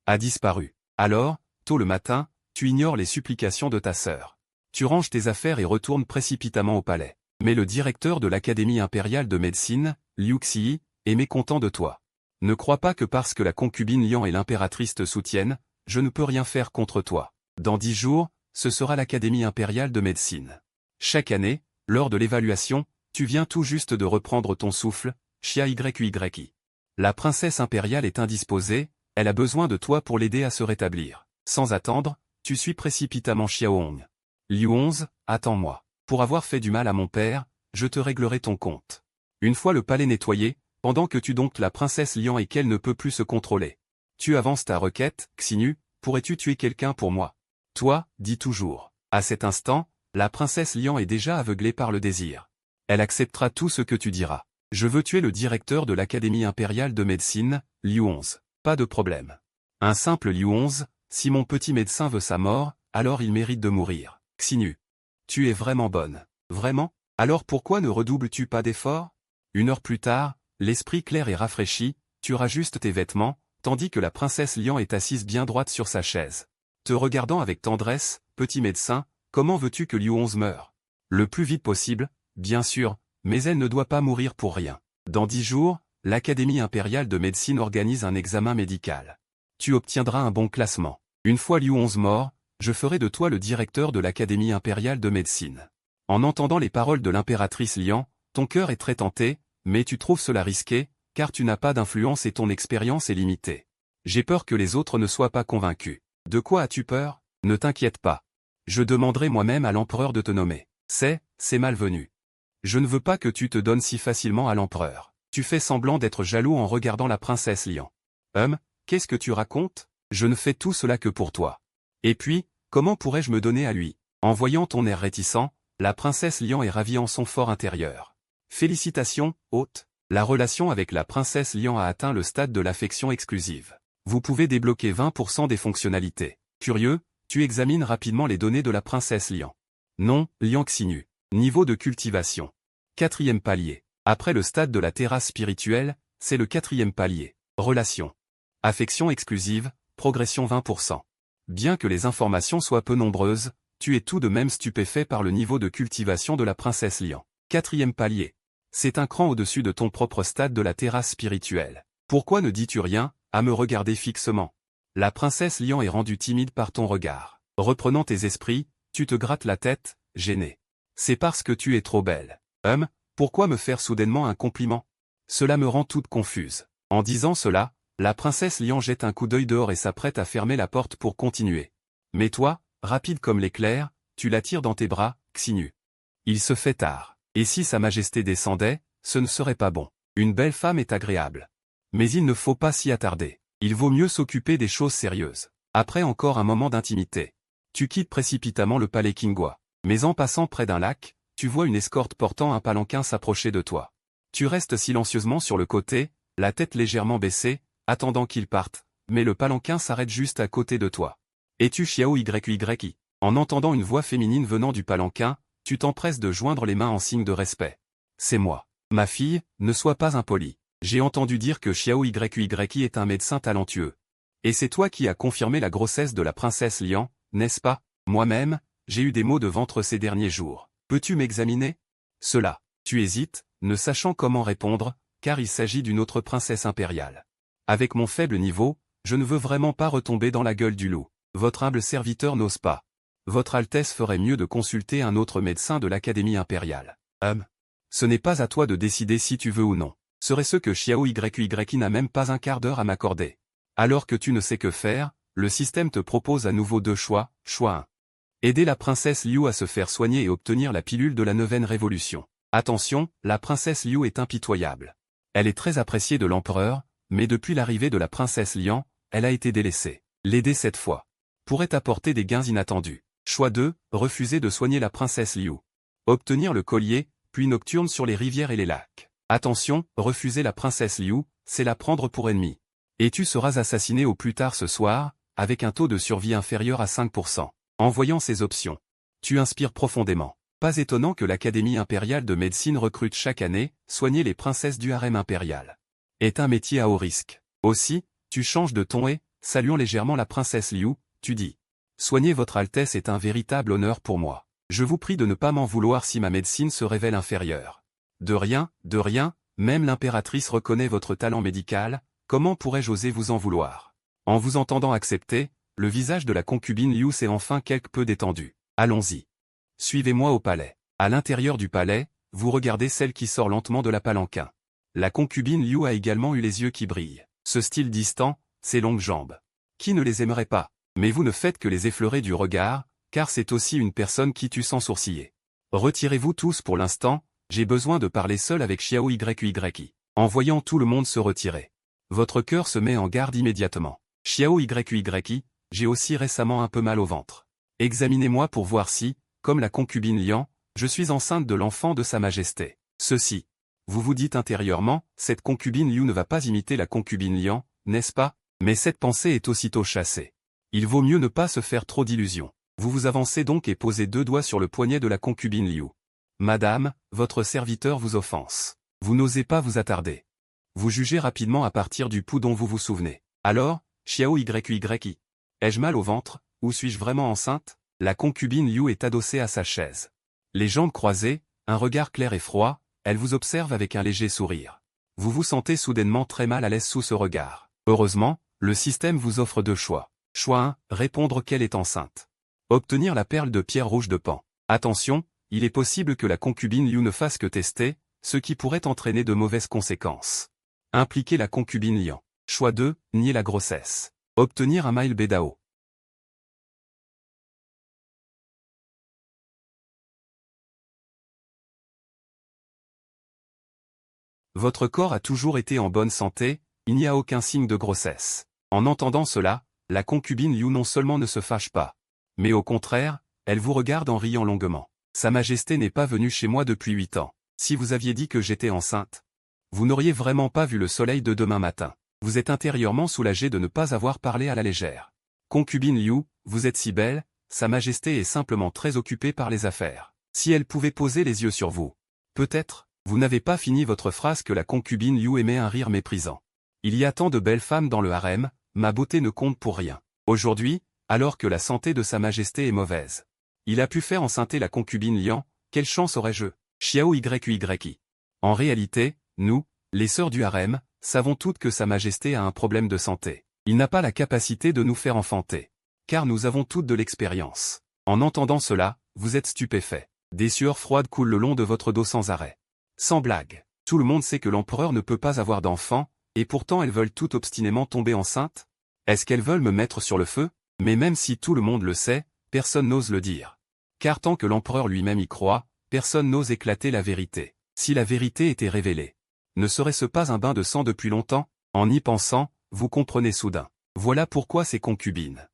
a disparu. Alors, tôt le matin, tu ignores les supplications de ta sœur. Tu ranges tes affaires et retournes précipitamment au palais. Mais le directeur de l'Académie impériale de médecine, Liu Xi, est mécontent de toi. Ne crois pas que parce que la concubine Lian et l'impératrice te soutiennent, je ne peux rien faire contre toi. Dans 10 jours, ce sera l'Académie impériale de médecine. Chaque année, lors de l'évaluation, tu viens tout juste de reprendre ton souffle, Xia Yui. La princesse impériale est indisposée, elle a besoin de toi pour l'aider à se rétablir. Sans attendre, tu suis précipitamment Xiaohong. Liu 11, attends-moi. Pour avoir fait du mal à mon père, je te réglerai ton compte. Une fois le palais nettoyé, pendant que tu domptes la princesse Lian et qu'elle ne peut plus se contrôler. Tu avances ta requête, Xinu, pourrais-tu tuer quelqu'un pour moi? Toi, dis toujours. À cet instant, la princesse Lian est déjà aveuglée par le désir. Elle acceptera tout ce que tu diras. Je veux tuer le directeur de l'Académie impériale de médecine, Liu 11. Pas de problème. Un simple Liu 11, si mon petit médecin veut sa mort, alors il mérite de mourir. Xinu. Tu es vraiment bonne. Vraiment? Alors pourquoi ne redoubles-tu pas d'efforts? 1 heure plus tard, l'esprit clair et rafraîchi, tu rajustes tes vêtements, tandis que la princesse Lian est assise bien droite sur sa chaise. Te regardant avec tendresse, petit médecin, comment veux-tu que Liu 11 meure? Le plus vite possible, bien sûr, mais elle ne doit pas mourir pour rien. Dans 10 jours, l'Académie impériale de médecine organise un examen médical. Tu obtiendras un bon classement. Une fois Liu 11 mort, je ferai de toi le directeur de l'Académie impériale de médecine. En entendant les paroles de l'impératrice Lian, ton cœur est très tenté, mais tu trouves cela risqué, car tu n'as pas d'influence et ton expérience est limitée. J'ai peur que les autres ne soient pas convaincus. De quoi as-tu peur? Ne t'inquiète pas. Je demanderai moi-même à l'empereur de te nommer. C'est malvenu. Je ne veux pas que tu te donnes si facilement à l'empereur. Tu fais semblant d'être jaloux en regardant la princesse Lian. Qu'est-ce que tu racontes? Je ne fais tout cela que pour toi. Et puis, comment pourrais-je me donner à lui? En voyant ton air réticent, la princesse Lian est ravie en son fort intérieur. Félicitations, hôte. La relation avec la princesse Lian a atteint le stade de l'affection exclusive. Vous pouvez débloquer 20% des fonctionnalités. Curieux, tu examines rapidement les données de la princesse Lian. Nom, Lian Xinu. Niveau de cultivation. 4e palier. Après le stade de la terrasse spirituelle, c'est le 4e palier. Relation. Affection exclusive, progression 20%. Bien que les informations soient peu nombreuses, tu es tout de même stupéfait par le niveau de cultivation de la princesse Lian. 4e palier. C'est un cran au-dessus de ton propre stade de la terrasse spirituelle. Pourquoi ne dis-tu rien, à me regarder fixement? La princesse Lian est rendue timide par ton regard. Reprenant tes esprits, tu te grattes la tête, gêné. C'est parce que tu es trop belle. Pourquoi me faire soudainement un compliment? Cela me rend toute confuse. En disant cela, la princesse Lian jette un coup d'œil dehors et s'apprête à fermer la porte pour continuer. Mais toi, rapide comme l'éclair, tu l'attires dans tes bras, Xinu. Il se fait tard. Et si sa majesté descendait, ce ne serait pas bon. Une belle femme est agréable. Mais il ne faut pas s'y attarder. Il vaut mieux s'occuper des choses sérieuses. Après encore un moment d'intimité. Tu quittes précipitamment le palais Qingguo. Mais en passant près d'un lac, tu vois une escorte portant un palanquin s'approcher de toi. Tu restes silencieusement sur le côté, la tête légèrement baissée, attendant qu'il parte, mais le palanquin s'arrête juste à côté de toi. Es-tu Xiao Yui? En entendant une voix féminine venant du palanquin, tu t'empresses de joindre les mains en signe de respect. C'est moi. Ma fille, ne sois pas impolie. J'ai entendu dire que Xiao Yui est un médecin talentueux. Et c'est toi qui as confirmé la grossesse de la princesse Lian, n'est-ce pas? Moi-même, j'ai eu des maux de ventre ces derniers jours. Peux-tu m'examiner? Cela. Tu hésites, ne sachant comment répondre, car il s'agit d'une autre princesse impériale. Avec mon faible niveau, je ne veux vraiment pas retomber dans la gueule du loup. Votre humble serviteur n'ose pas. Votre Altesse ferait mieux de consulter un autre médecin de l'Académie impériale. Ce n'est pas à toi de décider si tu veux ou non. Serait-ce que Xiao Yui n'a même pas un quart d'heure à m'accorder? Alors que tu ne sais que faire, le système te propose à nouveau 2 choix, choix 1. Aidez la princesse Liu à se faire soigner et obtenir la pilule de la 9e révolution. Attention, la princesse Liu est impitoyable. Elle est très appréciée de l'empereur, mais depuis l'arrivée de la princesse Lian, elle a été délaissée. L'aider cette fois pourrait apporter des gains inattendus. Choix 2, refuser de soigner la princesse Liu. Obtenir le collier, puis nocturne sur les rivières et les lacs. Attention, refuser la princesse Liu, c'est la prendre pour ennemie. Et tu seras assassiné au plus tard ce soir, avec un taux de survie inférieur à 5%. En voyant ces options, tu inspires profondément. Pas étonnant que l'Académie impériale de médecine recrute chaque année, soigner les princesses du harem impérial. Est un métier à haut risque. Aussi, tu changes de ton et, saluant légèrement la princesse Liu, tu dis. Soigner votre Altesse est un véritable honneur pour moi. Je vous prie de ne pas m'en vouloir si ma médecine se révèle inférieure. De rien, même l'impératrice reconnaît votre talent médical, comment pourrais-je oser vous en vouloir? En vous entendant accepter, le visage de la concubine Liu s'est enfin quelque peu détendu. Allons-y. Suivez-moi au palais. À l'intérieur du palais, vous regardez celle qui sort lentement de la palanquin. La concubine Liu a également eu les yeux qui brillent. Ce style distant, ses longues jambes. Qui ne les aimerait pas? Mais vous ne faites que les effleurer du regard, car c'est aussi une personne qui tue sans sourciller. Retirez-vous tous pour l'instant, j'ai besoin de parler seul avec Xiao Yyi. En voyant tout le monde se retirer, votre cœur se met en garde immédiatement. Xiao Yyi, j'ai aussi récemment un peu mal au ventre. Examinez-moi pour voir si, comme la concubine Lian, je suis enceinte de l'enfant de Sa Majesté. Ceci. Vous vous dites intérieurement, cette concubine Liu ne va pas imiter la concubine Lian, n'est-ce pas? Mais cette pensée est aussitôt chassée. Il vaut mieux ne pas se faire trop d'illusions. Vous vous avancez donc et posez 2 doigts sur le poignet de la concubine Liu. Madame, votre serviteur vous offense. Vous n'osez pas vous attarder. Vous jugez rapidement à partir du pouls dont vous vous souvenez. Alors, Xiao Yyi, ai-je mal au ventre, ou suis-je vraiment enceinte? La concubine Liu est adossée à sa chaise. Les jambes croisées, un regard clair et froid, elle vous observe avec un léger sourire. Vous vous sentez soudainement très mal à l'aise sous ce regard. Heureusement, le système vous offre 2 choix. Choix 1, répondre qu'elle est enceinte. Obtenir la perle de pierre rouge de Pan. Attention, il est possible que la concubine Liu ne fasse que tester, ce qui pourrait entraîner de mauvaises conséquences. Impliquer la concubine Lian. Choix 2, nier la grossesse. Obtenir un mail Bedao. Votre corps a toujours été en bonne santé, il n'y a aucun signe de grossesse. En entendant cela, la concubine Liu non seulement ne se fâche pas, mais au contraire, elle vous regarde en riant longuement. Sa Majesté n'est pas venue chez moi depuis 8 ans. Si vous aviez dit que j'étais enceinte, vous n'auriez vraiment pas vu le soleil de demain matin. Vous êtes intérieurement soulagé de ne pas avoir parlé à la légère. Concubine Liu, vous êtes si belle, Sa Majesté est simplement très occupée par les affaires. Si elle pouvait poser les yeux sur vous. Peut-être, vous n'avez pas fini votre phrase que la concubine Liu émet un rire méprisant. Il y a tant de belles femmes dans le harem, ma beauté ne compte pour rien. Aujourd'hui, alors que la santé de Sa Majesté est mauvaise, il a pu faire enceinter la concubine Lian, quelle chance aurais-je? Xiao Yyi. En réalité, nous, les sœurs du harem, savons toutes que Sa Majesté a un problème de santé. Il n'a pas la capacité de nous faire enfanter. Car nous avons toutes de l'expérience. En entendant cela, vous êtes stupéfait. Des sueurs froides coulent le long de votre dos sans arrêt. Sans blague. Tout le monde sait que l'empereur ne peut pas avoir d'enfant, et pourtant elles veulent tout obstinément tomber enceintes? Est-ce qu'elles veulent me mettre sur le feu? Mais même si tout le monde le sait, personne n'ose le dire. Car tant que l'empereur lui-même y croit, personne n'ose éclater la vérité. Si la vérité était révélée, ne serait-ce pas un bain de sang depuis longtemps? En y pensant, vous comprenez soudain. Voilà pourquoi ces concubines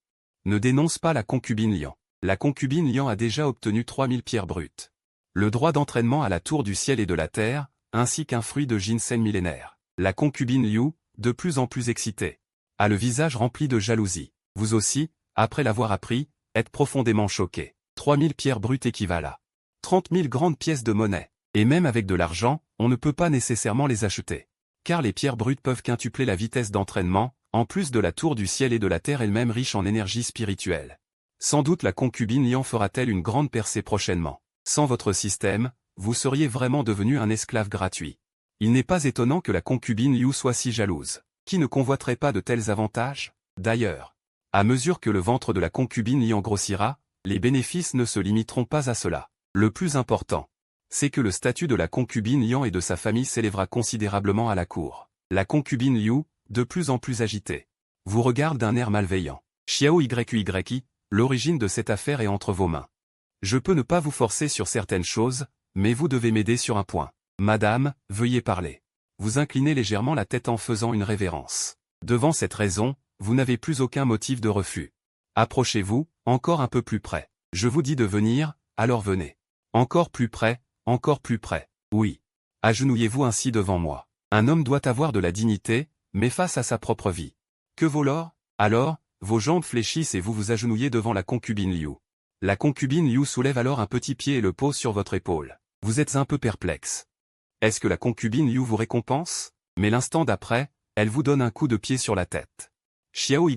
ne dénoncent pas la concubine Lian. La concubine Lian a déjà obtenu 3000 pierres brutes. Le droit d'entraînement à la tour du ciel et de la terre, ainsi qu'un fruit de ginseng millénaire. La concubine Liu, de plus en plus excitée, a le visage rempli de jalousie. Vous aussi, après l'avoir appris, êtes profondément choqué. 3000 pierres brutes équivalent à 30 000 grandes pièces de monnaie. Et même avec de l'argent, on ne peut pas nécessairement les acheter. Car les pierres brutes peuvent quintupler la vitesse d'entraînement, en plus de la tour du ciel et de la terre elle-même riche en énergie spirituelle. Sans doute la concubine Lian fera-t-elle une grande percée prochainement. Sans votre système, vous seriez vraiment devenu un esclave gratuit. Il n'est pas étonnant que la concubine Liu soit si jalouse. Qui ne convoiterait pas de tels avantages? D'ailleurs, à mesure que le ventre de la concubine Lian grossira, les bénéfices ne se limiteront pas à cela. Le plus important, c'est que le statut de la concubine Lian et de sa famille s'élèvera considérablement à la cour. La concubine Liu, de plus en plus agitée, vous regarde d'un air malveillant. Xiao Yyi, l'origine de cette affaire est entre vos mains. Je peux ne pas vous forcer sur certaines choses, mais vous devez m'aider sur un point. Madame, veuillez parler. Vous inclinez légèrement la tête en faisant une révérence. Devant cette raison, vous n'avez plus aucun motif de refus. Approchez-vous, encore un peu plus près. Je vous dis de venir, alors venez. Encore plus près, encore plus près. Oui. Agenouillez-vous ainsi devant moi. Un homme doit avoir de la dignité, mais face à sa propre vie. Que vaut l'or? Alors, vos jambes fléchissent et vous vous agenouillez devant la concubine Liu. La concubine Liu soulève alors un petit pied et le pose sur votre épaule. Vous êtes un peu perplexe. Est-ce que la concubine Liu vous récompense? Mais l'instant d'après, elle vous donne un coup de pied sur la tête. Xiao Yui,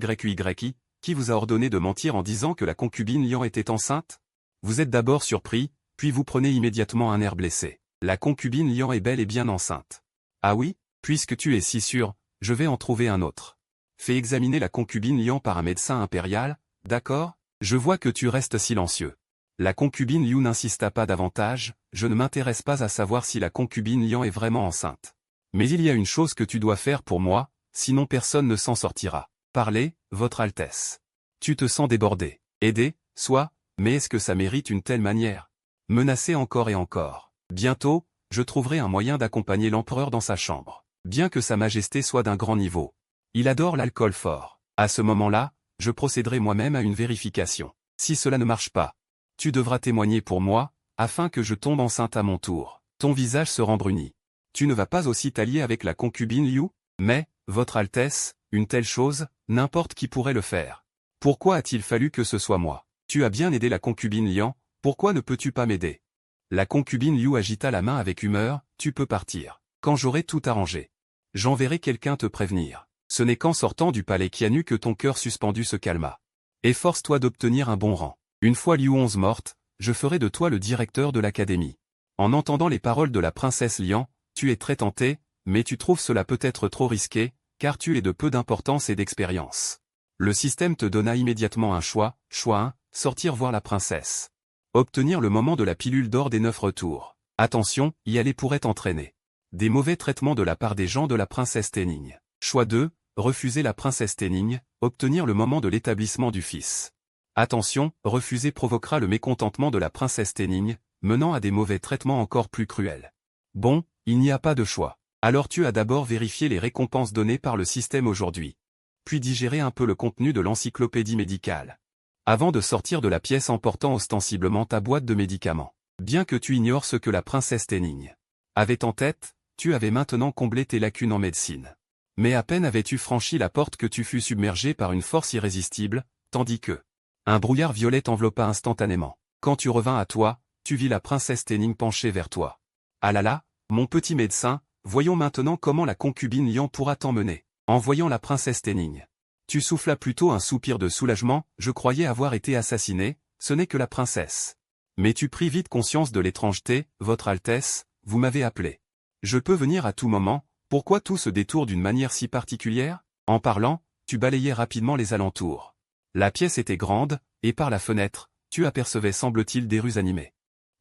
qui vous a ordonné de mentir en disant que la concubine Lian était enceinte? Vous êtes d'abord surpris, puis vous prenez immédiatement un air blessé. La concubine Lian est bel et bien enceinte. Ah oui? Puisque tu es si sûr, je vais en trouver un autre. Fais examiner la concubine Lian par un médecin impérial, d'accord? Je vois que tu restes silencieux. La concubine Liu n'insista pas davantage, je ne m'intéresse pas à savoir si la concubine Lian est vraiment enceinte. Mais il y a une chose que tu dois faire pour moi, sinon personne ne s'en sortira. Parlez, Votre Altesse. Tu te sens débordé. Aider, soit, mais est-ce que ça mérite une telle manière? Menacer encore et encore. Bientôt, je trouverai un moyen d'accompagner l'empereur dans sa chambre. Bien que sa majesté soit d'un grand niveau. Il adore l'alcool fort. À ce moment-là, je procéderai moi-même à une vérification. Si cela ne marche pas, tu devras témoigner pour moi, afin que je tombe enceinte à mon tour. Ton visage se rembrunit. Tu ne vas pas aussi t'allier avec la concubine Liu? Mais, Votre Altesse, une telle chose, n'importe qui pourrait le faire. Pourquoi a-t-il fallu que ce soit moi? Tu as bien aidé la concubine Lian, pourquoi ne peux-tu pas m'aider? La concubine Liu agita la main avec humeur, tu peux partir. Quand j'aurai tout arrangé. J'enverrai quelqu'un te prévenir. Ce n'est qu'en sortant du palais Qianu que ton cœur suspendu se calma. Efforce-toi d'obtenir un bon rang. Une fois Liu 11 morte, je ferai de toi le directeur de l'académie. En entendant les paroles de la princesse Lian, tu es très tenté, mais tu trouves cela peut-être trop risqué, car tu es de peu d'importance et d'expérience. Le système te donna immédiatement un choix 1, sortir voir la princesse. Obtenir le moment de la pilule d'or des 9 retours. Attention, y aller pourrait t'entraîner. Des mauvais traitements de la part des gens de la princesse Tenning. Choix 2, refuser la princesse Tenning, obtenir le moment de l'établissement du fils. Attention, refuser provoquera le mécontentement de la princesse Tenning, menant à des mauvais traitements encore plus cruels. Bon, il n'y a pas de choix. Alors tu as d'abord vérifié les récompenses données par le système aujourd'hui. Puis digérer un peu le contenu de l'encyclopédie médicale. Avant de sortir de la pièce en portant ostensiblement ta boîte de médicaments. Bien que tu ignores ce que la princesse Tenning avait en tête, tu avais maintenant comblé tes lacunes en médecine. Mais à peine avais-tu franchi la porte que tu fus submergé par une force irrésistible, tandis que un brouillard violet t'enveloppa instantanément. Quand tu revins à toi, tu vis la princesse Tenning penchée vers toi. Ah là là, mon petit médecin, voyons maintenant comment la concubine Lian pourra t'emmener. En voyant la princesse Tenning, tu soufflas plutôt un soupir de soulagement, je croyais avoir été assassiné, ce n'est que la princesse. Mais tu pris vite conscience de l'étrangeté, Votre Altesse, vous m'avez appelé. Je peux venir à tout moment, pourquoi tout se détourne d'une manière si particulière? En parlant, tu balayais rapidement les alentours. La pièce était grande, et par la fenêtre, tu apercevais semble-t-il des rues animées.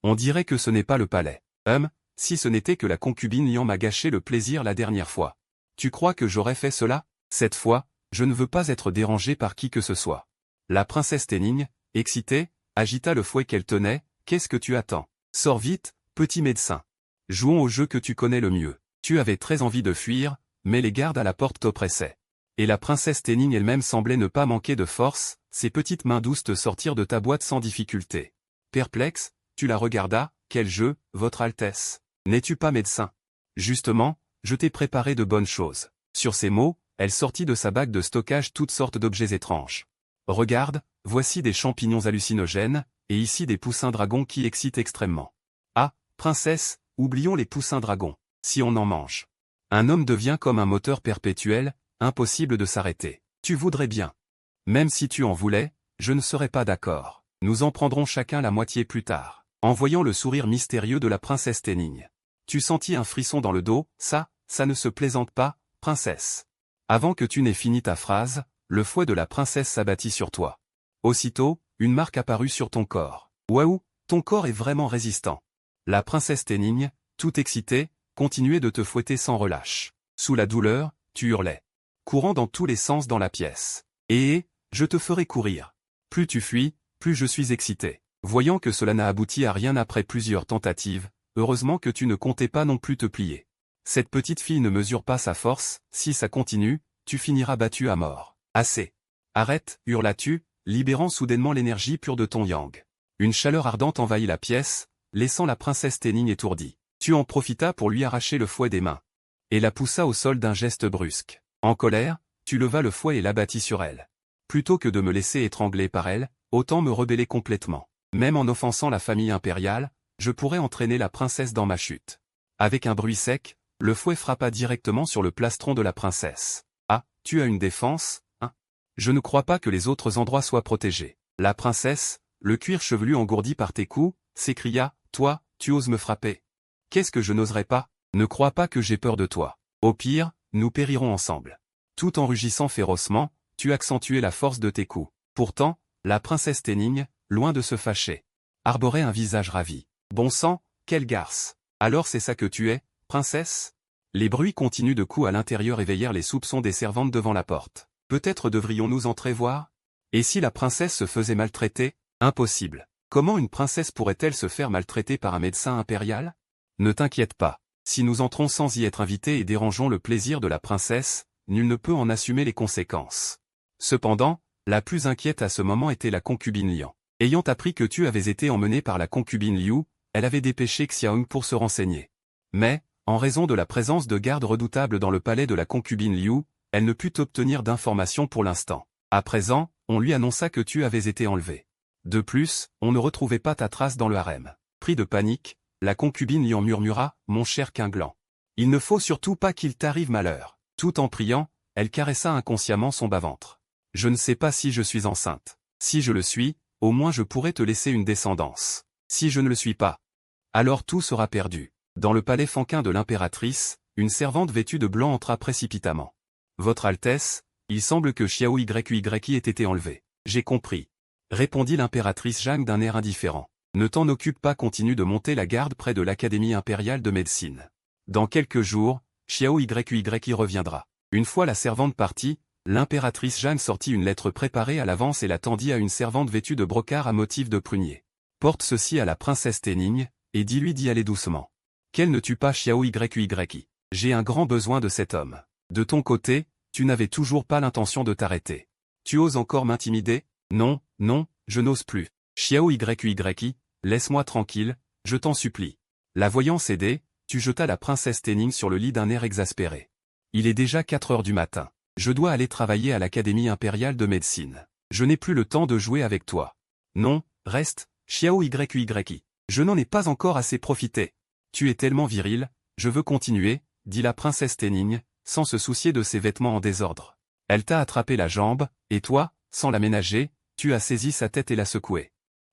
On dirait que ce n'est pas le palais. Si ce n'était que la concubine Lian m'a gâché le plaisir la dernière fois. Tu crois que j'aurais fait cela? Cette fois, je ne veux pas être dérangé par qui que ce soit. La princesse Tenning, excitée, agita le fouet qu'elle tenait, qu'est-ce que tu attends? Sors vite, petit médecin. Jouons au jeu que tu connais le mieux. Tu avais très envie de fuir, mais les gardes à la porte t'oppressaient. Et la princesse Tenning elle-même semblait ne pas manquer de force, ses petites mains douces te sortirent de ta boîte sans difficulté. Perplexe, tu la regardas, quel jeu, Votre Altesse. N'es-tu pas médecin? Justement, je t'ai préparé de bonnes choses. Sur ces mots, elle sortit de sa bague de stockage toutes sortes d'objets étranges. Regarde, voici des champignons hallucinogènes, et ici des poussins dragons qui excitent extrêmement. Ah, princesse, oublions les poussins dragons, si on en mange. Un homme devient comme un moteur perpétuel, impossible de s'arrêter. Tu voudrais bien. Même si tu en voulais, je ne serais pas d'accord. Nous en prendrons chacun la moitié plus tard. En voyant le sourire mystérieux de la princesse Tenning. Tu sentis un frisson dans le dos, ça ne se plaisante pas, princesse. Avant que tu n'aies fini ta phrase, le fouet de la princesse s'abattit sur toi. Aussitôt, une marque apparut sur ton corps. Waouh, ton corps est vraiment résistant. La princesse Tenning, tout excitée, continuait de te fouetter sans relâche. Sous la douleur, tu hurlais. Courant dans tous les sens dans la pièce. Je te ferai courir. Plus tu fuis, plus je suis excité. Voyant que cela n'a abouti à rien après plusieurs tentatives, heureusement que tu ne comptais pas non plus te plier. Cette petite fille ne mesure pas sa force, si ça continue, tu finiras battu à mort. Assez. Arrête, hurla-tu, libérant soudainement l'énergie pure de ton yang. Une chaleur ardente envahit la pièce, laissant la princesse Téning étourdie. Tu en profitas pour lui arracher le fouet des mains. Et la poussa au sol d'un geste brusque. En colère, tu levas le fouet et l'abattis sur elle. Plutôt que de me laisser étrangler par elle, autant me rebeller complètement. Même en offensant la famille impériale, je pourrais entraîner la princesse dans ma chute. Avec un bruit sec, le fouet frappa directement sur le plastron de la princesse. Ah, tu as une défense, hein? Je ne crois pas que les autres endroits soient protégés. La princesse, le cuir chevelu engourdi par tes coups, s'écria, toi, tu oses me frapper. Qu'est-ce que je n'oserais pas? Ne crois pas que j'ai peur de toi. Au pire, nous périrons ensemble. Tout en rugissant férocement, tu accentuais la force de tes coups. Pourtant, la princesse Téning, loin de se fâcher, arborait un visage ravi. Bon sang, quelle garce! Alors c'est ça que tu es, princesse? Les bruits continus de coups à l'intérieur éveillèrent les soupçons des servantes devant la porte. Peut-être devrions-nous entrer voir? Et si la princesse se faisait maltraiter? Impossible. Comment une princesse pourrait-elle se faire maltraiter par un médecin impérial? Ne t'inquiète pas. Si nous entrons sans y être invités et dérangeons le plaisir de la princesse, nul ne peut en assumer les conséquences. Cependant, la plus inquiète à ce moment était la concubine Lian. Ayant appris que tu avais été emmené par la concubine Liu, elle avait dépêché Xiaong pour se renseigner. Mais, en raison de la présence de gardes redoutables dans le palais de la concubine Liu, elle ne put obtenir d'informations pour l'instant. À présent, on lui annonça que tu avais été enlevé. De plus, on ne retrouvait pas ta trace dans le harem. Pris de panique, la concubine Lian murmura, « Mon cher Qinglan, il ne faut surtout pas qu'il t'arrive malheur. » Tout en priant, elle caressa inconsciemment son bas-ventre. « Je ne sais pas si je suis enceinte. Si je le suis, au moins je pourrai te laisser une descendance. Si je ne le suis pas, alors tout sera perdu. » Dans le palais fanquin de l'impératrice, une servante vêtue de blanc entra précipitamment. « Votre Altesse, il semble que Xiao Yuyi ait été enlevé. »« J'ai compris. » répondit l'impératrice Zhang d'un air indifférent. « Ne t'en occupe pas, continue de monter la garde près de l'Académie impériale de médecine. Dans quelques jours, Xiao Yuyi reviendra. » Une fois la servante partie, l'impératrice Zhang sortit une lettre préparée à l'avance et la tendit à une servante vêtue de brocart à motif de prunier. « Porte ceci à la princesse Téning, et dis-lui d'y aller doucement. Qu'elle ne tue pas Xiao Yuyi. J'ai un grand besoin de cet homme. De ton côté, tu n'avais toujours pas l'intention de t'arrêter. Tu oses encore m'intimider? Non, non, je n'ose plus. Xiao Yuyi, laisse-moi tranquille, je t'en supplie. » La voyant céder, tu jetas la princesse Téning sur le lit d'un air exaspéré. « Il est déjà 4 heures du matin. Je dois aller travailler à l'Académie impériale de médecine. Je n'ai plus le temps de jouer avec toi. Non, reste, Xiao Yuyi. Je n'en ai pas encore assez profité. Tu es tellement viril, je veux continuer, dit la princesse Téning, sans se soucier de ses vêtements en désordre. Elle t'a attrapé la jambe, et toi, sans la ménager, tu as saisi sa tête et la secoué.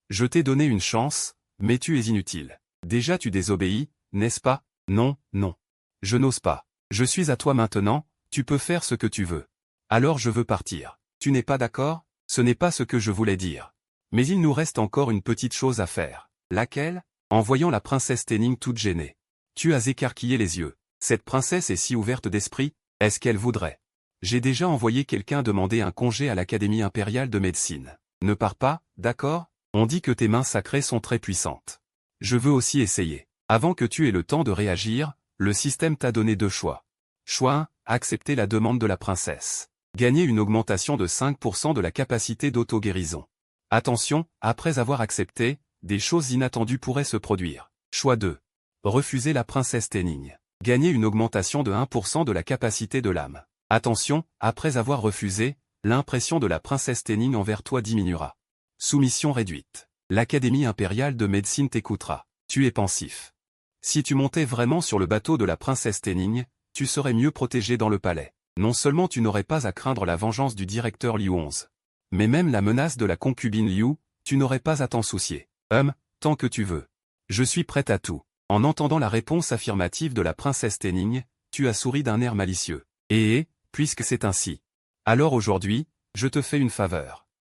Je t'ai donné une chance, mais tu es inutile. Déjà tu désobéis, n'est-ce pas? Non, non. Je n'ose pas. Je suis à toi maintenant, tu peux faire ce que tu veux. Alors je veux partir. Tu n'es pas d'accord? Ce n'est pas ce que je voulais dire. Mais il nous reste encore une petite chose à faire. Laquelle? En voyant la princesse Téning toute gênée. Tu as écarquillé les yeux. Cette princesse est si ouverte d'esprit, est-ce qu'elle voudrait? J'ai déjà envoyé quelqu'un demander un congé à l'Académie impériale de médecine. Ne pars pas, d'accord? On dit que tes mains sacrées sont très puissantes. Je veux aussi essayer. Avant que tu aies le temps de réagir, le système t'a donné 2 choix. Choix 1, accepter la demande de la princesse. Gagner une augmentation de 5% de la capacité d'auto-guérison. Attention, après avoir accepté, des choses inattendues pourraient se produire. Choix 2. Refuser la princesse Téning. Gagner une augmentation de 1% de la capacité de l'âme. Attention, après avoir refusé, l'impression de la princesse Téning envers toi diminuera. Soumission réduite. L'Académie impériale de médecine t'écoutera. Tu es pensif. Si tu montais vraiment sur le bateau de la princesse Téning, tu serais mieux protégé dans le palais. Non seulement tu n'aurais pas à craindre la vengeance du directeur Liu 11, mais même la menace de la concubine Liu, tu n'aurais pas à t'en soucier. Tant que tu veux. Je suis prête à tout. En entendant la réponse affirmative de la princesse Téning, tu as souri d'un air malicieux. Puisque c'est ainsi. Alors aujourd'hui, je te fais une faveur.